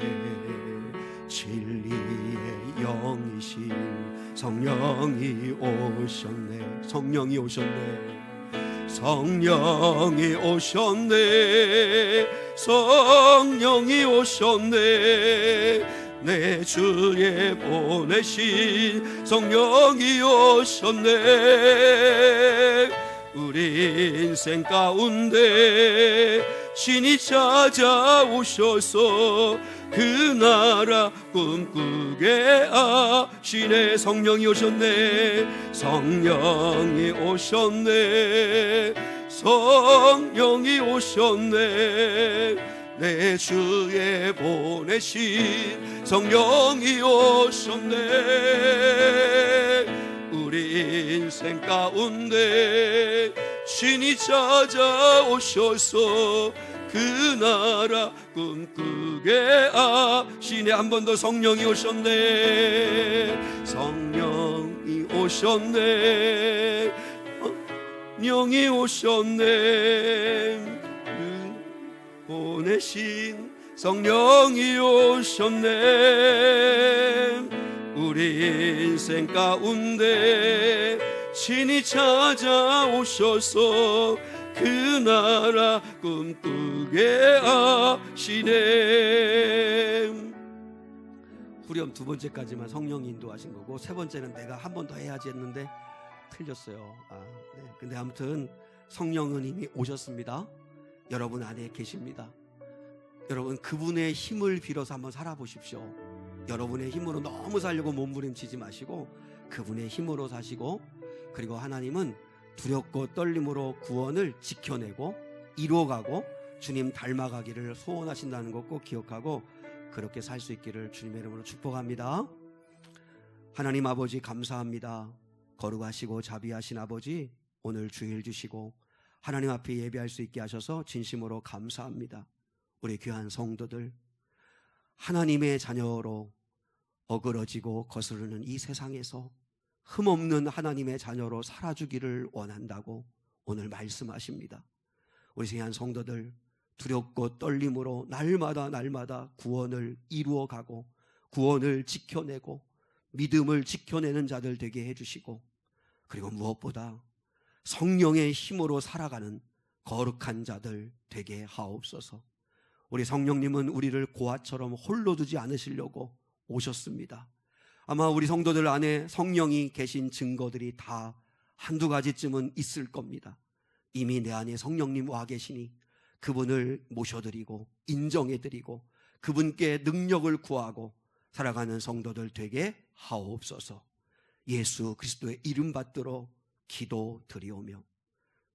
진리의 영이신 성령이 오셨네. 성령이 오셨네. 성령이 오셨네. 성령이 오셨네. 내 주에 보내신 성령이 오셨네. 우리 인생 가운데 신이 찾아오셔서 그 나라 꿈꾸게 하시네. 성령이 오셨네. 성령이 오셨네. 성령이 오셨네. 내 주에 보내신 성령이 오셨네. 우리 인생 가운데 신이 찾아오셔서 그 나라 꿈꾸게 하시네. 한 번 더 성령이 오셨네. 성령이 오셨네. 성령이 오셨네. 보내신 성령이 오셨네. 우리 인생 가운데 신이 찾아오셔서 그 나라 꿈꾸게 하시네. 후렴 두 번째까지만 성령이 인도하신 거고, 세 번째는 내가 한 번 더 해야지 했는데 틀렸어요. 네. 근데 아무튼 성령은 이미 오셨습니다. 여러분 안에 계십니다. 여러분 그분의 힘을 빌어서 한번 살아보십시오. 여러분의 힘으로 너무 살려고 몸부림치지 마시고 그분의 힘으로 사시고, 그리고 하나님은 두렵고 떨림으로 구원을 지켜내고 이루어가고 주님 닮아가기를 소원하신다는 것 꼭 기억하고 그렇게 살 수 있기를 주님의 이름으로 축복합니다. 하나님 아버지 감사합니다. 거룩하시고 자비하신 아버지, 오늘 주일 주시고 하나님 앞에 예배할 수 있게 하셔서 진심으로 감사합니다. 우리 귀한 성도들, 하나님의 자녀로 어그러지고 거스르는 이 세상에서 흠없는 하나님의 자녀로 살아주기를 원한다고 오늘 말씀하십니다. 우리 귀한 성도들, 두렵고 떨림으로 날마다 구원을 이루어가고 구원을 지켜내고 믿음을 지켜내는 자들 되게 해주시고, 그리고 무엇보다 성령의 힘으로 살아가는 거룩한 자들 되게 하옵소서. 우리 성령님은 우리를 고아처럼 홀로 두지 않으시려고 오셨습니다. 아마 우리 성도들 안에 성령이 계신 증거들이 다 한두 가지쯤은 있을 겁니다. 이미 내 안에 성령님 와 계시니 그분을 모셔드리고 인정해드리고 그분께 능력을 구하고 살아가는 성도들 되게 하옵소서. 예수 그리스도의 이름 받들어 기도드리오며,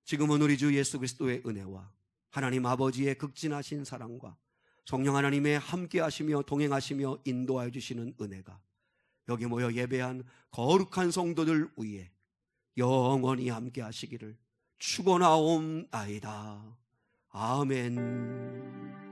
지금은 우리 주 예수 그리스도의 은혜와 하나님 아버지의 극진하신 사랑과 성령 하나님의 함께하시며 동행하시며 인도하여 주시는 은혜가 여기 모여 예배한 거룩한 성도들 위에 영원히 함께하시기를 축원하옵나이다. 아멘.